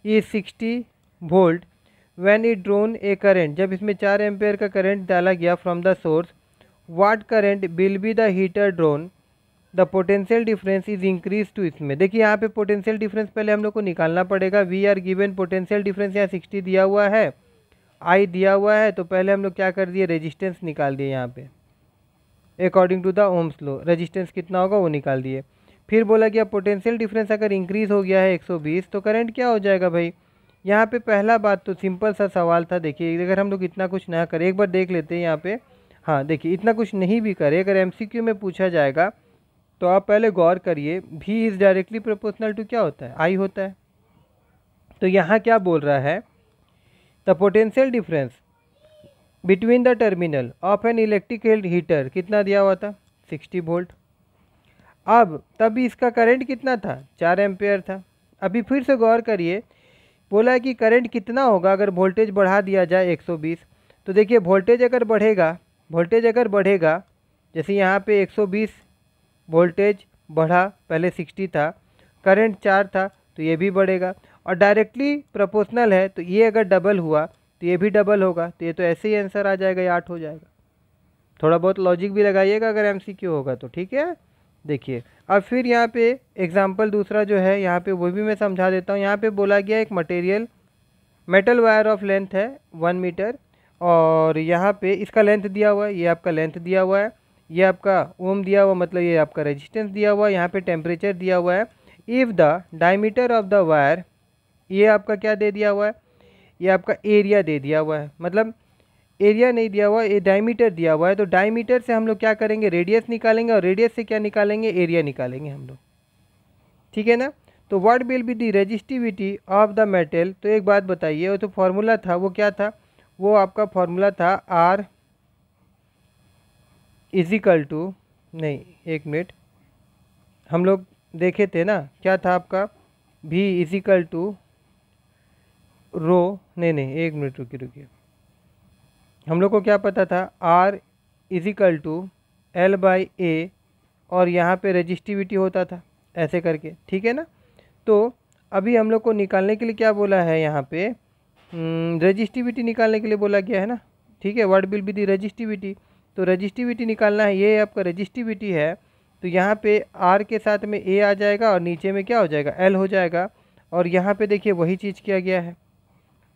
is 60 volt when it drawn a current. जब इसमें 4 एम्पेयर का करंट डाला गया from the source, what current will be the heater drawn, the potential difference is increase to. इसमें देखिए यहाँ पे potential difference पहले हम लोग को निकालना पड़ेगा। We are given potential difference यहाँ 60 दिया हुआ है, आई दिया हुआ है, तो पहले हम लोग क्या कर दिए, रेजिस्टेंस निकाल दिए यहाँ पे according to the Ohm's law, resistance कितना होगा वो निकाल दिए। फिर बोला गया पोटेंशियल डिफरेंस अगर इंक्रीज़ हो गया है 120 तो करंट क्या हो जाएगा भाई। यहाँ पे पहला बात तो सिंपल सा सवाल था, देखिए अगर हम लोग इतना कुछ ना करें, एक बार देख लेते हैं यहाँ पे। हाँ देखिए इतना कुछ नहीं भी करे, अगर एमसीक्यू में पूछा जाएगा तो आप पहले गौर करिए, भी इज़ डायरेक्टली प्रोपोर्शनल टू क्या होता है, आई होता है। तो यहाँ क्या बोल रहा है, the potential difference between the terminal of an electric heater कितना दिया हुआ था 60 वोल्ट। अब तभी इसका करंट कितना था 4 एम्पेयर था। अभी फिर से गौर करिए, बोला है कि करंट कितना होगा अगर वोल्टेज बढ़ा दिया जाए 120। तो देखिए वोल्टेज अगर बढ़ेगा जैसे यहाँ पे 120 वोल्टेज बढ़ा, पहले 60 था, करंट 4 था तो ये भी बढ़ेगा और डायरेक्टली प्रोपोर्शनल है, तो ये अगर डबल हुआ तो ये भी डबल होगा, तो ये तो ऐसे ही आंसर आ जाएगा, ये 8 हो जाएगा। थोड़ा बहुत लॉजिक भी लगाइएगा अगर एमसीक्यू होगा तो, ठीक है। देखिए अब फिर यहाँ पे एग्जांपल दूसरा जो है यहाँ पे वो भी मैं समझा देता हूँ। यहाँ पे बोला गया एक मेटल वायर ऑफ लेंथ है 1 मीटर और यहाँ पे इसका लेंथ दिया हुआ है, ये आपका लेंथ दिया हुआ है, ये आपका ओम दिया हुआ, मतलब ये आपका रेजिस्टेंस दिया हुआ है, यहाँ पे टेम्परेचर दिया हुआ है। If the diameter of the wire, ये आपका क्या दे दिया हुआ है, ये आपका एरिया दे दिया हुआ है, मतलब एरिया नहीं दिया हुआ, ये डायमीटर दिया हुआ है। तो डायमीटर से हम लोग क्या करेंगे, रेडियस निकालेंगे और रेडियस से क्या निकालेंगे, एरिया निकालेंगे हम लोग, ठीक है ना। तो what will be the resistivity of the metal. तो एक बात बताइए, वो तो फॉर्मूला था, वो क्या था, वो आपका फॉर्मूला था आर इजिकल टू, नहीं एक मिनट, हम लोग देखे थे ना, क्या था आपका, भी इजिकल टू रो, नहीं एक मिनट रुकिए, हम लोग को क्या पता था, R is equal to L by A और यहाँ पे रेजिस्टिविटी होता था ऐसे करके, ठीक है ना। तो अभी हम लोग को निकालने के लिए क्या बोला है, यहाँ पे रेजिस्टिविटी निकालने के लिए बोला गया है ना, ठीक है। What will be the resistivity, तो रेजिस्टिविटी निकालना है, ये आपका रेजिस्टिविटी है। तो यहाँ पे आर के साथ में ए आ जाएगा और नीचे में क्या हो जाएगा, एल हो जाएगा। और यहाँ पे देखिए वही चीज़ किया गया है।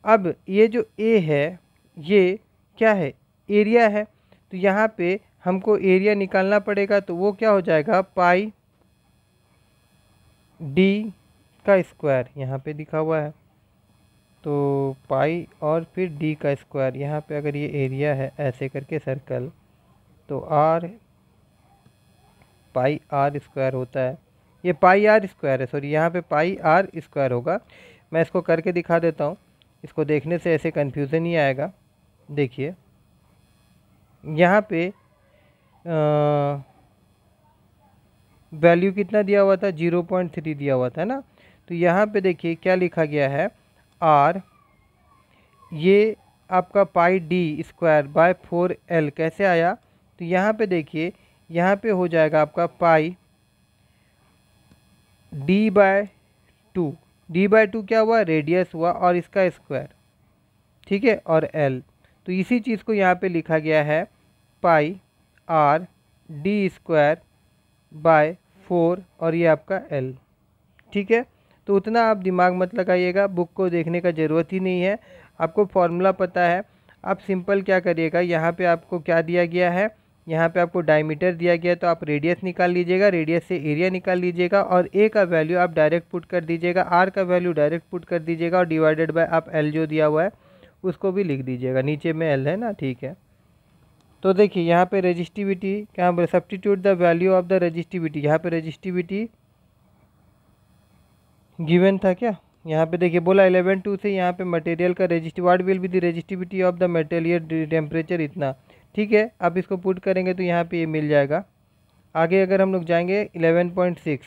अब ये जो ए है ये क्या है, एरिया है, तो यहाँ पे हमको एरिया निकालना पड़ेगा, तो वो क्या हो जाएगा, पाई डी का स्क्वायर, यहाँ पे दिखा हुआ है, तो पाई और फिर डी का स्क्वायर। यहाँ पे अगर ये एरिया है ऐसे करके सर्कल, तो आर पाई आर स्क्वायर होता है, ये पाई आर स्क्वायर है, सॉरी यहाँ पे पाई आर स्क्वायर होगा। मैं इसको करके दिखा देता हूँ, इसको देखने से ऐसे कन्फ्यूज़न नहीं आएगा। देखिए यहाँ पे वैल्यू कितना दिया हुआ था, 0.3 दिया हुआ था ना। तो यहाँ पे देखिए क्या लिखा गया है, आर ये आपका पाई डी स्क्वायर बाय 4L कैसे आया, तो यहाँ पे देखिए यहाँ पे हो जाएगा आपका पाई डी बाय 2, डी बाय 2 क्या हुआ, रेडियस हुआ और इसका स्क्वायर, ठीक है, और L। तो इसी चीज़ को यहाँ पे लिखा गया है पाई आर डी स्क्वायर बाय 4 और ये आपका L, ठीक है। तो उतना आप दिमाग मत लगाइएगा, बुक को देखने का ज़रूरत ही नहीं है, आपको फॉर्मूला पता है। आप सिंपल क्या करिएगा, यहाँ पे आपको क्या दिया गया है, यहाँ पे आपको डायमीटर दिया गया है, तो आप रेडियस निकाल लीजिएगा, रेडियस से एरिया निकाल लीजिएगा और ए का वैल्यू आप डायरेक्ट पुट कर दीजिएगा, आर का वैल्यू डायरेक्ट पुट कर दीजिएगा और डिवाइडेड बाय आप एल जो दिया हुआ है उसको भी लिख दीजिएगा, नीचे में एल है ना, ठीक है। तो देखिए यहाँ पे रेजिस्टिविटी क्या बोले, substitute the value of the resistivity, यहाँ पे रेजिस्टिविटी गिवन था क्या, यहाँ पे देखिए बोला 11.2 से यहाँ पे मटेरियल का what will be the resistivity of the material temperature इतना, ठीक है। आप इसको पुट करेंगे तो यहाँ पे ये मिल जाएगा। आगे अगर हम लोग जाएंगे 11.6,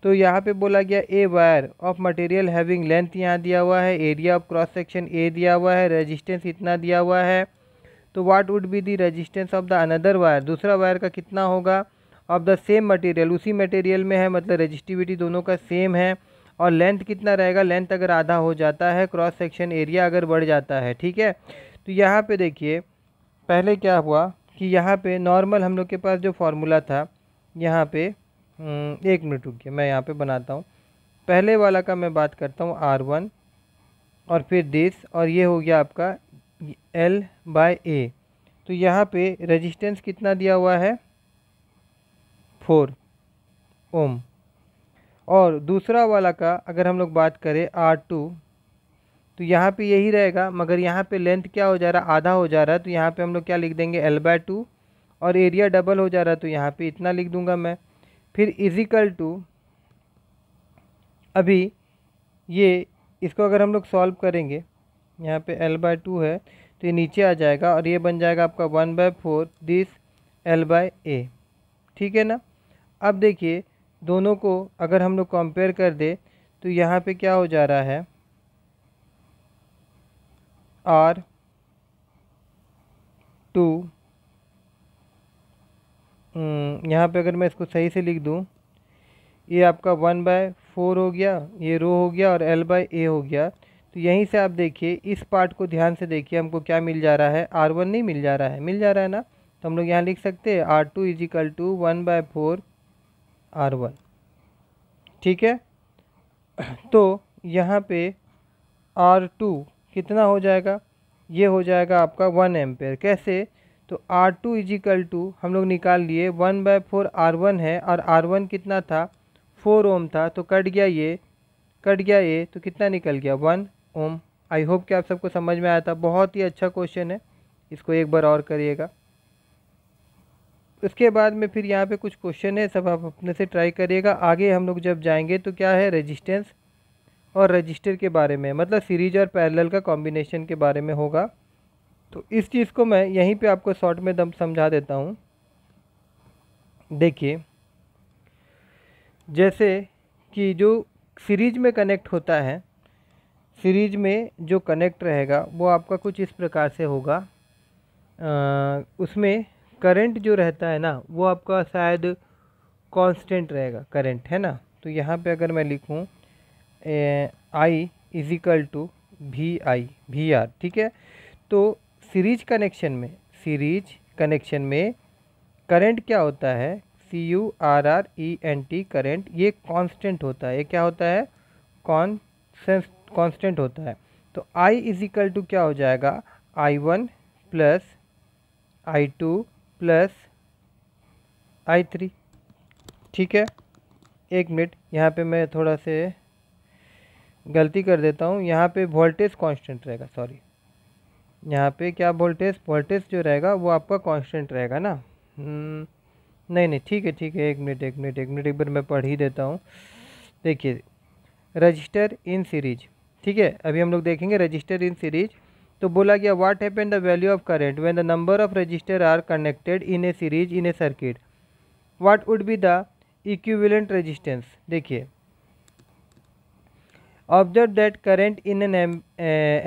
तो यहाँ पे बोला गया a wire of material having length यहाँ दिया हुआ है, area of cross section A दिया हुआ है, रेजिस्टेंस इतना दिया हुआ है। तो what would be the resistance of the another wire, दूसरा वायर का कितना होगा, ऑफ द सेम मटेरियल, उसी मटेरियल में है, मतलब रेजिस्टिविटी दोनों का सेम है। और लेंथ कितना रहेगा, लेंथ अगर आधा हो जाता है, क्रॉस सेक्शन एरिया अगर बढ़ जाता है, ठीक है। तो यहाँ पे देखिए पहले क्या हुआ कि यहाँ पे नॉर्मल हम लोग के पास जो फार्मूला था, यहाँ पे एक मिनट रुकिए मैं यहाँ पे बनाता हूँ, पहले वाला का मैं बात करता हूँ R1 और फिर दिस, और ये हो गया आपका L बाय ए। तो यहाँ पे रेजिस्टेंस कितना दिया हुआ है 4 ओम। और दूसरा वाला का अगर हम लोग बात करें R2, तो यहाँ पे यही रहेगा, मगर यहाँ पे लेंथ क्या हो जा रहा है, आधा हो जा रहा है, तो यहाँ पे हम लोग क्या लिख देंगे L/2 और एरिया डबल हो जा रहा है, तो यहाँ पे इतना लिख दूंगा मैं। फिर इजिकल टू, अभी ये इसको अगर हम लोग सॉल्व करेंगे, यहाँ पे L/2 है, तो ये नीचे आ जाएगा और ये बन जाएगा आपका 1/4 दिस L/A। ठीक है ना। अब देखिए दोनों को अगर हम लोग कंपेयर कर दे तो यहाँ पे क्या हो जा रहा है, R2 यहाँ पे अगर मैं इसको सही से लिख दूँ, ये आपका 1/4 हो गया, ये रो हो गया और L/A हो गया। तो यहीं से आप देखिए इस पार्ट को ध्यान से देखिए, हमको क्या मिल जा रहा है, R1 नहीं मिल जा रहा है, मिल जा रहा है ना। तो हम लोग यहाँ लिख सकते हैं R2 = 1/4 R1। ठीक है। तो यहाँ पे R2 कितना हो जाएगा, ये हो जाएगा आपका 1 एम्पेयर। कैसे, तो R2 = हम लोग निकाल लिए 1/4 R1 है और R1 कितना था, 4 ओम था, तो कट गया ये, कट गया ये, तो कितना निकल गया, 1 ओम। आई होप कि आप सबको समझ में आया था। बहुत ही अच्छा क्वेश्चन है, इसको एक बार और करिएगा। उसके बाद में फिर यहाँ पे कुछ क्वेश्चन है, सब आप अपने से ट्राई करिएगा। आगे हम लोग जब जाएंगे तो क्या है, रेजिस्टेंस और रजिस्टर के बारे में, मतलब सीरीज और पैरेलल का कॉम्बिनेशन के बारे में होगा। तो इस चीज़ को मैं यहीं पे आपको शॉर्ट में दम समझा देता हूँ। देखिए जैसे कि जो सीरीज में कनेक्ट होता है, सीरीज में जो कनेक्ट रहेगा वो आपका कुछ इस प्रकार से होगा। उसमें करंट जो रहता है ना वो आपका शायद कांस्टेंट रहेगा, करंट है ना। तो यहाँ पे अगर मैं लिखूँ I = VR, ठीक है। तो सीरीज कनेक्शन में करंट क्या होता है, CURRENT, करंट ये कांस्टेंट होता है। ये क्या होता है, कांस्टेंट होता है। तो I = क्या हो जाएगा, I1 + I2 + I3। ठीक है। एक मिनट, यहाँ पे मैं थोड़ा से गलती कर देता हूँ, यहाँ पे वोल्टेज कांस्टेंट रहेगा, सॉरी। यहाँ पे क्या वोल्टेज जो रहेगा वो आपका कांस्टेंट रहेगा ना। नहीं, ठीक है, एक मिनट, एक बार मैं पढ़ ही देता हूँ। देखिए रजिस्टर इन सीरीज, ठीक है। अभी हम लोग देखेंगे रजिस्टर इन सीरीज। तो बोला गया what happen the value of current when the number of register are connected in a series in a circuit, what would be the equivalent resistance. देखिए observe that current in an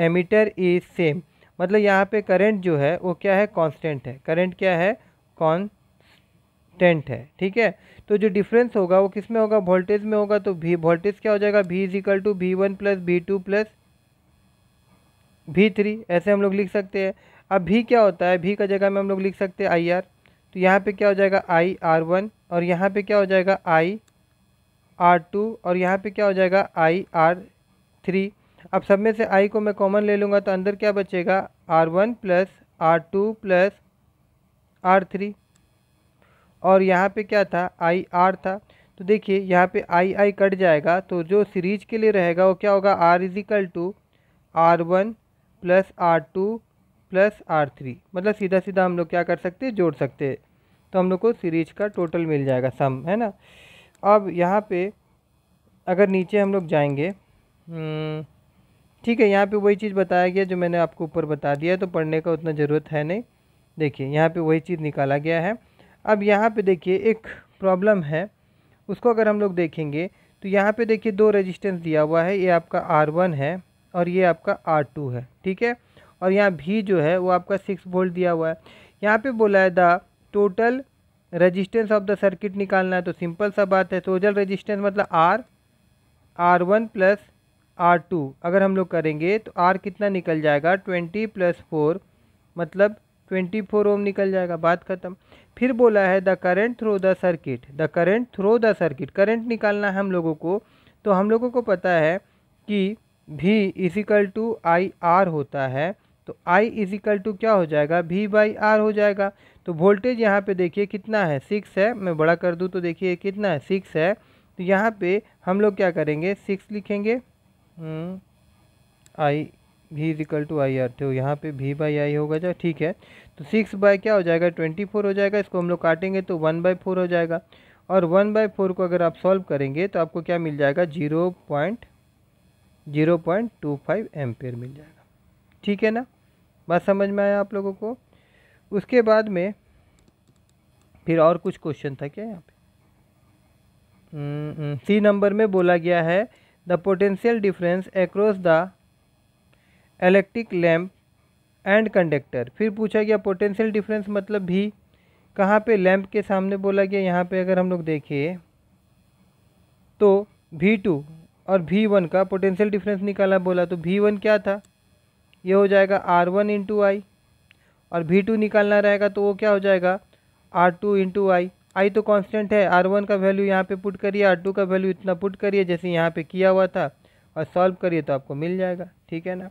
ammeter is same, मतलब यहाँ पे current जो है वो क्या है, constant है। करंट क्या है, कांस्टेंट है, ठीक है। तो जो डिफरेंस होगा वो किस में होगा, वोल्टेज में होगा। तो V वोल्टेज क्या हो जाएगा, V = V1 + V2 + V3, ऐसे हम लोग लिख सकते हैं। अब V क्या होता है, V का जगह में हम लोग लिख सकते हैं IR। तो यहाँ पे क्या हो जाएगा IR1 और यहाँ पे क्या हो जाएगा IR2 और यहाँ पे क्या हो जाएगा IR3। अब सब में से I को मैं कॉमन ले लूँगा तो अंदर क्या बचेगा, R1 + R2 + R3 और यहाँ पे क्या था, IR था। तो देखिए यहाँ पे I कट जाएगा, तो जो सीरीज के लिए रहेगा वो क्या होगा, R = R1 + R2 + R3, मतलब सीधा सीधा हम लोग क्या कर सकते हैं, जोड़ सकते हैं। तो हम लोग को सीरीज का टोटल मिल जाएगा, सम, है ना। अब यहाँ पे अगर नीचे हम लोग जाएंगे, ठीक है, यहाँ पे वही चीज़ बताया गया जो मैंने आपको ऊपर बता दिया है, तो पढ़ने का उतना ज़रूरत है नहीं। देखिए यहाँ पे वही चीज़ निकाला गया है। अब यहाँ पे देखिए एक प्रॉब्लम है, उसको अगर हम लोग देखेंगे तो यहाँ पे देखिए दो रेजिस्टेंस दिया हुआ है, ये आपका R1 है और ये आपका R2 है, ठीक है। और यहाँ V जो है वो आपका 6 वोल्ट दिया हुआ है। यहाँ पे बोला है the total resistance of the circuit निकालना है। तो सिंपल सा बात है, टोटल रेजिस्टेंस मतलब R1 + R2 अगर हम लोग करेंगे तो R कितना निकल जाएगा, 20 + 4 मतलब 24 ओम निकल जाएगा, बात ख़त्म। फिर बोला है the current through the circuit, the current through the circuit, current निकालना है हम लोगों को। तो हम लोगों को पता है कि V = IR होता है। तो I = क्या हो जाएगा, V/R हो जाएगा। तो वोल्टेज यहाँ पे देखिए कितना है, 6 है। मैं बड़ा कर दूँ तो देखिए कितना है, 6 है। तो यहाँ पे हम लोग क्या करेंगे, 6 लिखेंगे, V = IR, तो यहाँ पे V/I होगा जा, ठीक है। तो 6 बाय क्या हो जाएगा, 24 हो जाएगा। इसको हम लोग काटेंगे तो 1/4 हो जाएगा। और 1/4 को अगर आप सॉल्व करेंगे तो आपको क्या मिल जाएगा, 0.25 एम्पेयर मिल जाएगा, ठीक है ना। बात समझ में आया आप लोगों को। उसके बाद में फिर और कुछ क्वेश्चन था क्या यहाँ पे। सी नंबर में बोला गया है the potential difference across the electric lamp and conductor. फिर पूछा गया पोटेंशियल डिफरेंस मतलब भी कहाँ पे, लैंप के सामने बोला गया। यहाँ पे अगर हम लोग देखें तो V2 और V1 का पोटेंशियल डिफरेंस निकाला बोला, तो V1 क्या था, ये हो जाएगा R1 इंटू आई, और V2 निकालना रहेगा तो वो क्या हो जाएगा R2 इंटू आई। आई तो कांस्टेंट है, R1 का वैल्यू यहाँ पे पुट करिए, R2 का वैल्यू इतना पुट करिए जैसे यहाँ पे किया हुआ था, और सॉल्व करिए तो आपको मिल जाएगा। ठीक है ना।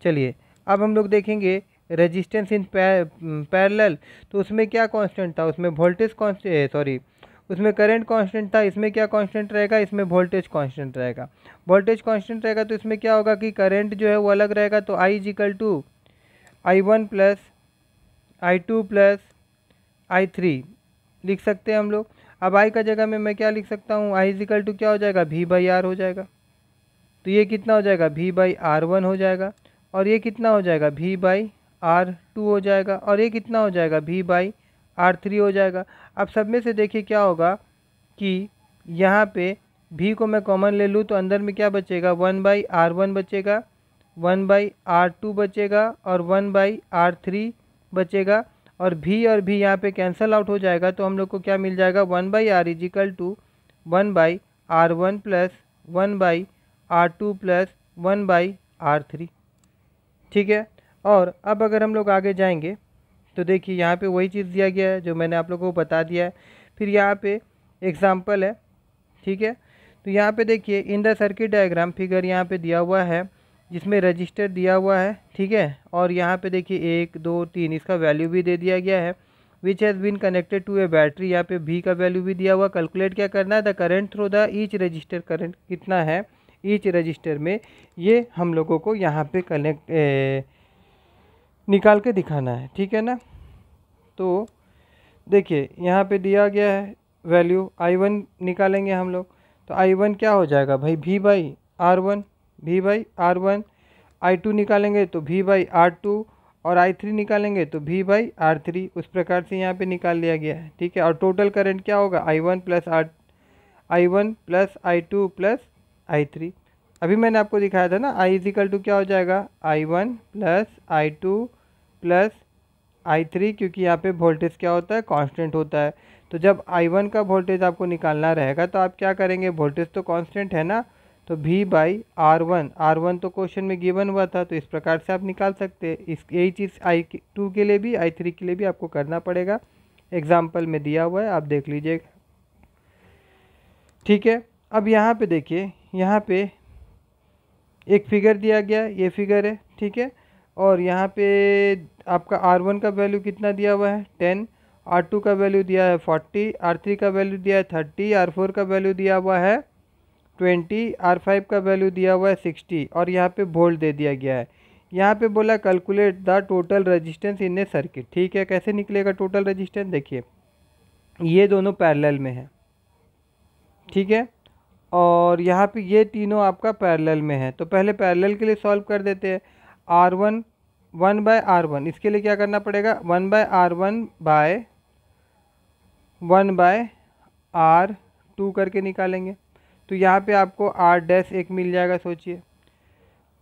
चलिए अब हम लोग देखेंगे रेजिस्टेंस इन पैरेलल। तो उसमें क्या कांस्टेंट था, उसमें वोल्टेज कांस्टेंट, सॉरी उसमें करंट कांस्टेंट था, इसमें क्या कांस्टेंट रहेगा, इसमें वोल्टेज कांस्टेंट रहेगा। वोल्टेज कांस्टेंट रहेगा तो इसमें क्या होगा कि करंट जो है वो अलग रहेगा, तो I equal to I1 plus I2 plus I3 लिख सकते हैं हम लोग। अब I का जगह में मैं क्या लिख सकता हूँ, I इजिकल टू क्या हो जाएगा V/R हो जाएगा। तो ये कितना हो जाएगा V/R1 हो जाएगा, और ये कितना हो जाएगा V/R2 हो जाएगा, और ये कितना हो जाएगा V/R3 हो जाएगा। अब सब में से देखिए क्या होगा कि यहाँ पे V को मैं कॉमन ले लूँ तो अंदर में क्या बचेगा 1/R1 बचेगा, 1/R2 बचेगा और 1/R3 बचेगा, और V और V यहाँ पे कैंसल आउट हो जाएगा। तो हम लोग को क्या मिल जाएगा 1/R is equal to 1/R1 plus 1/R2 plus 1/R3। ठीक है। और अब अगर हम लोग आगे जाएंगे तो देखिए यहाँ पे वही चीज़ दिया गया है जो मैंने आप लोगों को बता दिया है। फिर यहाँ पे एग्जाम्पल है। ठीक है। तो यहाँ पे देखिए इन द सर्किट डायग्राम फिगर यहाँ पे दिया हुआ है जिसमें रजिस्टर दिया हुआ है। ठीक है। और यहाँ पे देखिए 1 2 3 इसका वैल्यू भी दे दिया गया है, which has been connected to a battery. यहाँ पे V का वैल्यू भी दिया हुआ। कैलकुलेट क्या करना है, the current through the each resistor, current कितना है ईच रजिस्टर में, ये हम लोगों को यहाँ पे कनेक्ट निकाल के दिखाना है। ठीक है ना। तो देखिए यहाँ पे दिया गया है वैल्यू I1 निकालेंगे हम लोग, तो I1 क्या हो जाएगा भाई V/R1, V/R1। I2 निकालेंगे तो V/R2, और I3 निकालेंगे तो V/R3। उस प्रकार से यहाँ पे निकाल लिया गया है। ठीक है। और टोटल करंट क्या होगा I1 plus I2 plus I3। अभी मैंने आपको दिखाया था ना I इजिकल टू क्या हो जाएगा I1 plus I2 plus I3, क्योंकि यहाँ पे वोल्टेज क्या होता है कांस्टेंट होता है। तो जब I1 का वोल्टेज आपको निकालना रहेगा तो आप क्या करेंगे, वोल्टेज तो कांस्टेंट है ना, तो V/R1, R1 तो क्वेश्चन में गिवन हुआ था, तो इस प्रकार से आप निकाल सकते हैं। इस यही चीज़ I2 के लिए भी I3 के लिए भी आपको करना पड़ेगा, एग्जाम्पल में दिया हुआ है, आप देख लीजिएगा। ठीक है। अब यहाँ पे देखिए, यहाँ पे एक फिगर दिया गया, ये फिगर है। ठीक है। और यहाँ पे आपका R1 का वैल्यू कितना दिया हुआ है 10, R2 का वैल्यू दिया है 40, R3 का वैल्यू दिया है 30, R4 का वैल्यू दिया हुआ है 20, R5 का वैल्यू दिया हुआ है 60, और यहाँ पे वोल्ट दे दिया गया है। यहाँ पे बोला calculate the total resistance in a circuit. ठीक है। कैसे निकलेगा टोटल रेजिस्टेंस, देखिए ये दोनों पैरेलल में है। ठीक है। और यहाँ पे ये तीनों आपका पैरेलल में है, तो पहले पैरेलल के लिए सॉल्व कर देते हैं। R1 1/R1, इसके लिए क्या करना पड़ेगा 1/R1 बाय 1/R2 करके निकालेंगे, तो यहाँ पे आपको R' मिल जाएगा, सोचिए।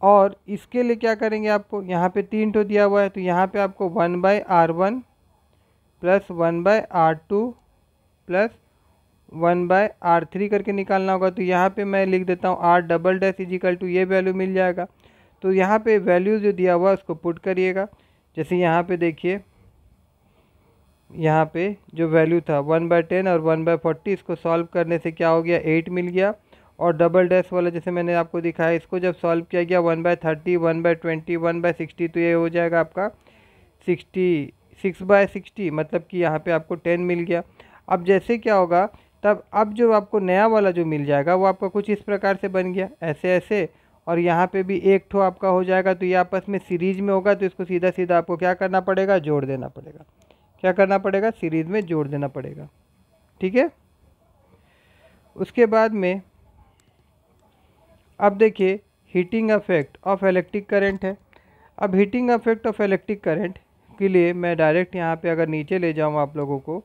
और इसके लिए क्या करेंगे, आपको यहाँ पे 3 तो दिया हुआ है, तो यहाँ पे आपको 1/R1 plus 1/R2 plus 1/R3 करके निकालना होगा। तो यहाँ पे मैं लिख देता हूँ R" इजिकल टू ये वैल्यू मिल जाएगा। तो यहाँ पे वैल्यू जो दिया हुआ है उसको पुट करिएगा। जैसे यहाँ पे देखिए, यहाँ पे जो वैल्यू था 1/10 और 1/40, इसको सॉल्व करने से क्या हो गया 8 मिल गया। और डबल' वाला जैसे मैंने आपको दिखाया, इसको जब सॉल्व किया गया 1/30, 1/20, 1/60, तो ये हो जाएगा आपका 6/60, मतलब कि यहाँ पे आपको 10 मिल गया। अब जैसे क्या होगा तब, अब जो आपको नया वाला जो मिल जाएगा वो आपका कुछ इस प्रकार से बन गया, ऐसे ऐसे, और यहाँ पे भी एक ठो आपका हो जाएगा। तो ये आपस में सीरीज में होगा, तो इसको सीधा सीधा आपको क्या करना पड़ेगा, जोड़ देना पड़ेगा। क्या करना पड़ेगा, सीरीज में जोड़ देना पड़ेगा। ठीक है। उसके बाद में अब देखिए heating effect of electric current है। अब heating effect of electric current के लिए मैं डायरेक्ट यहाँ पे अगर नीचे ले जाऊँ आप लोगों को,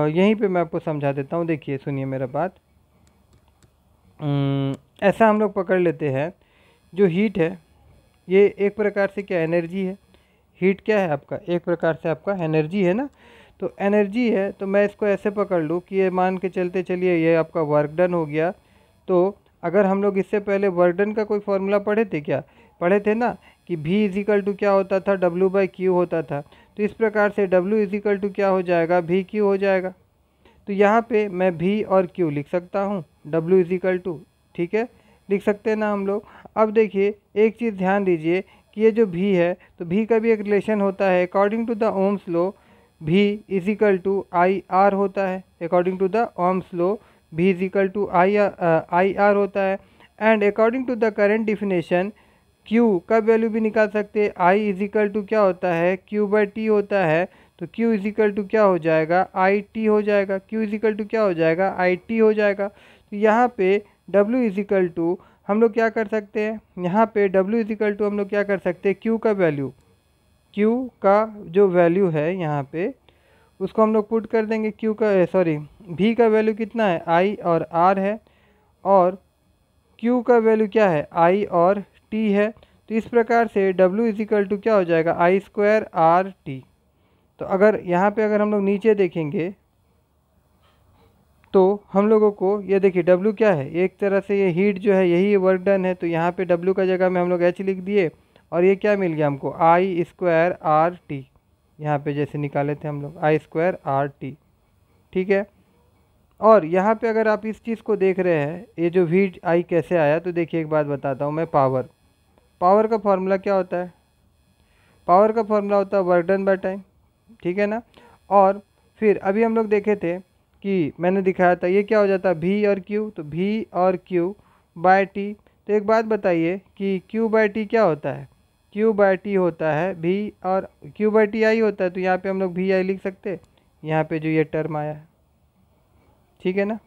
यहीं पे मैं आपको समझा देता हूँ। देखिए सुनिए मेरा बात। ऐसा हम लोग पकड़ लेते हैं, जो हीट है ये एक प्रकार से क्या एनर्जी है। हीट क्या है आपका, एक प्रकार से आपका एनर्जी है ना। तो एनर्जी है, तो मैं इसको ऐसे पकड़ लूँ कि ये मान के चलते चलिए ये आपका वर्क डन हो गया। तो अगर हम लोग इससे पहले वर्क डन का कोई फॉर्मूला पढ़े थे क्या, पढ़े थे ना कि V इजिकल टू क्या होता था, W/Q होता था। तो इस प्रकार से W इजिकल टू क्या हो जाएगा, VQ हो जाएगा। तो यहाँ पे मैं V और Q लिख सकता हूँ, W इजिकल टू, ठीक है, लिख सकते हैं ना हम लोग। अब देखिए एक चीज़ ध्यान दीजिए कि ये जो V है, तो V का भी एक रिलेशन होता है। According to the Ohm's law V equal to IR होता है। According to the Ohm's law V equal to IR होता है। And according to the current definition Q का वैल्यू भी निकाल सकते हैं। I इजिकल टू क्या होता है, Q/T होता है। तो Q इजिकल टू क्या हो जाएगा, IT हो जाएगा। Q इजिकल टू क्या हो जाएगा, IT हो जाएगा। तो यहाँ पे W इजिकल टू हम लोग क्या कर सकते हैं, यहाँ पे W इजिकल टू हम लोग क्या कर सकते हैं, Q का वैल्यू, Q का जो वैल्यू है यहाँ पे उसको हम लोग पुट कर देंगे। Q का V का वैल्यू कितना है, I और R है, और Q का वैल्यू क्या है, I और T है। तो इस प्रकार से W इजिकल टू क्या हो जाएगा, I² RT। तो अगर यहाँ पे अगर हम लोग नीचे देखेंगे तो हम लोगों को ये देखिए W क्या है, एक तरह से ये हीट जो है यही वर्क डन है। तो यहाँ पे W का जगह में हम लोग H लिख दिए, और ये क्या मिल गया हमको, I² RT। यहाँ पे जैसे निकाले थे हम लोग I² RT, ठीक है। और यहाँ पे अगर आप इस चीज़ को देख रहे हैं, ये जो हीट आई कैसे आया, तो देखिए एक बात बताता हूँ मैं। पावर का फॉर्मूला क्या होता है, पावर का फॉर्मूला होता है वर्क डन बाय टाइम, ठीक है ना। और फिर अभी हम लोग देखे थे कि मैंने दिखाया था ये क्या हो जाता है, V और Q। तो V और Q/T। तो एक बात बताइए कि Q/T क्या होता है, Q/T होता है V, और Q/T I होता है। तो यहाँ पे हम लोग VI लिख सकते हैं, यहाँ पे जो ये टर्म आया है, ठीक है ना।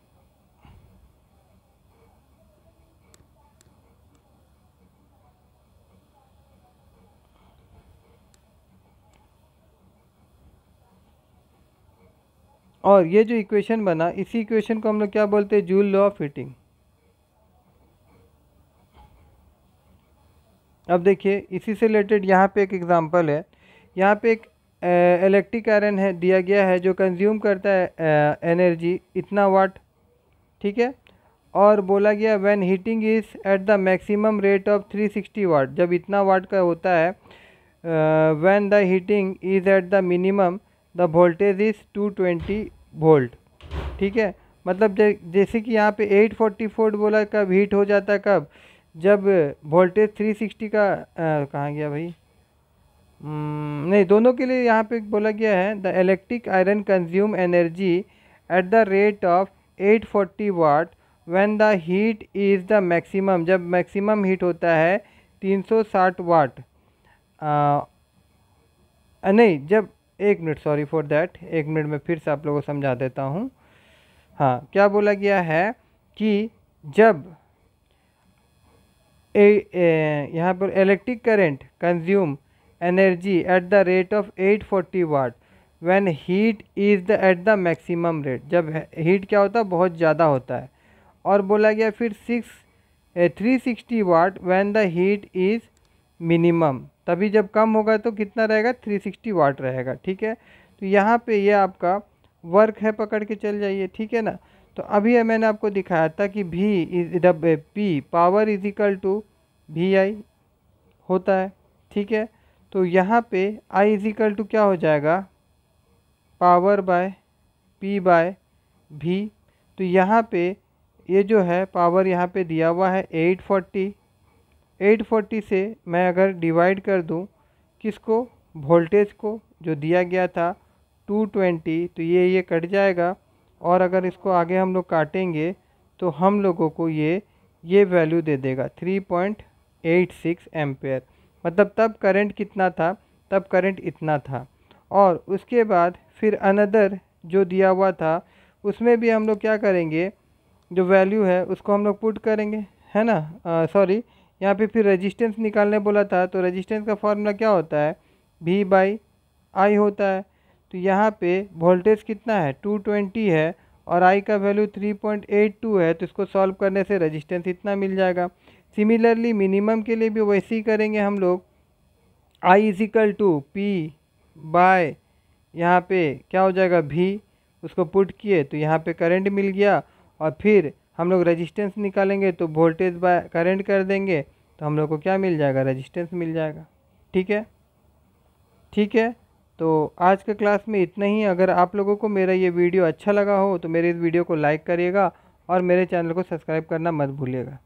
और ये जो इक्वेशन बना, इसी इक्वेशन को हम लोग क्या बोलते हैं, जूल लॉ ऑफ हीटिंग। अब देखिए इसी से रिलेटेड यहाँ पे एक एग्जांपल है। यहाँ पे एक इलेक्ट्रिक आयरन है दिया गया है जो कंज्यूम करता है एनर्जी इतना वाट, ठीक है। और बोला गया when heating is eight the maximum rate of 360 वाट, जब इतना वाट का होता है। When the heating is at the minimum the voltage is 220 volt, ठीक है। मतलब जैसे कि यहाँ पे 844 बोला, कब हीट हो जाता है, कब, जब वोल्टेज 360 का कहाँ गया भाई, नहीं, दोनों के लिए यहाँ पे बोला गया है the electric iron consume energy at the rate of 840 watt when the heat is the maximum, जब मैक्सिमम हीट होता है 360 वाट। नहीं, जब, एक मिनट, सॉरी फॉर दैट, एक मिनट में फिर से आप लोगों को समझा देता हूँ। हाँ, क्या बोला गया है कि जब यहाँ पर electric current consume energy at the rate of 840 watt when heat is the at the maximum rate, जब हीट क्या होता है, बहुत ज़्यादा होता है। और बोला गया फिर 360 watt when the heat is minimum, तभी जब कम होगा तो कितना रहेगा, 360 वाट रहेगा, ठीक है। तो यहाँ पे ये आपका वर्क है, पकड़ के चल जाइए, ठीक है ना। तो अभी मैंने आपको दिखाया था कि P power equal to VI होता है, ठीक है। तो यहाँ पे I इजिकल टू क्या हो जाएगा, पावर बाय P/V। तो यहाँ पे ये जो है पावर यहाँ पे दिया हुआ है 840 से मैं अगर डिवाइड कर दूँ किसको, वोल्टेज को, जो दिया गया था 220, तो ये कट जाएगा। और अगर इसको आगे हम लोग काटेंगे तो हम लोगों को ये वैल्यू दे देगा 3.86 एम्पेयर। मतलब तब करंट कितना था, तब करंट इतना था। और उसके बाद फिर अनदर जो दिया हुआ था उसमें भी हम लोग क्या करेंगे, जो वैल्यू है उसको हम लोग पुट करेंगे, है ना। सॉरी, यहाँ पे फिर रेजिस्टेंस निकालने बोला था, तो रेजिस्टेंस का फॉर्मूला क्या होता है, V/I होता है। तो यहाँ पे वोल्टेज कितना है 220 है और I का वैल्यू 3.82 है, तो इसको सॉल्व करने से रेजिस्टेंस इतना मिल जाएगा। सिमिलरली मिनिमम के लिए भी वैसे ही करेंगे हम लोग, I इजिकल टू P/, यहाँ पे क्या हो जाएगा V, उसको पुट किए तो यहाँ पे करंट मिल गया, और फिर हम लोग रेजिस्टेंस निकालेंगे तो वोल्टेज बाय करंट कर देंगे, तो हम लोग को क्या मिल जाएगा, रेजिस्टेंस मिल जाएगा। ठीक है, ठीक है। तो आज के क्लास में इतना ही। अगर आप लोगों को मेरा ये वीडियो अच्छा लगा हो तो मेरे इस वीडियो को लाइक करिएगा और मेरे चैनल को सब्सक्राइब करना मत भूलिएगा।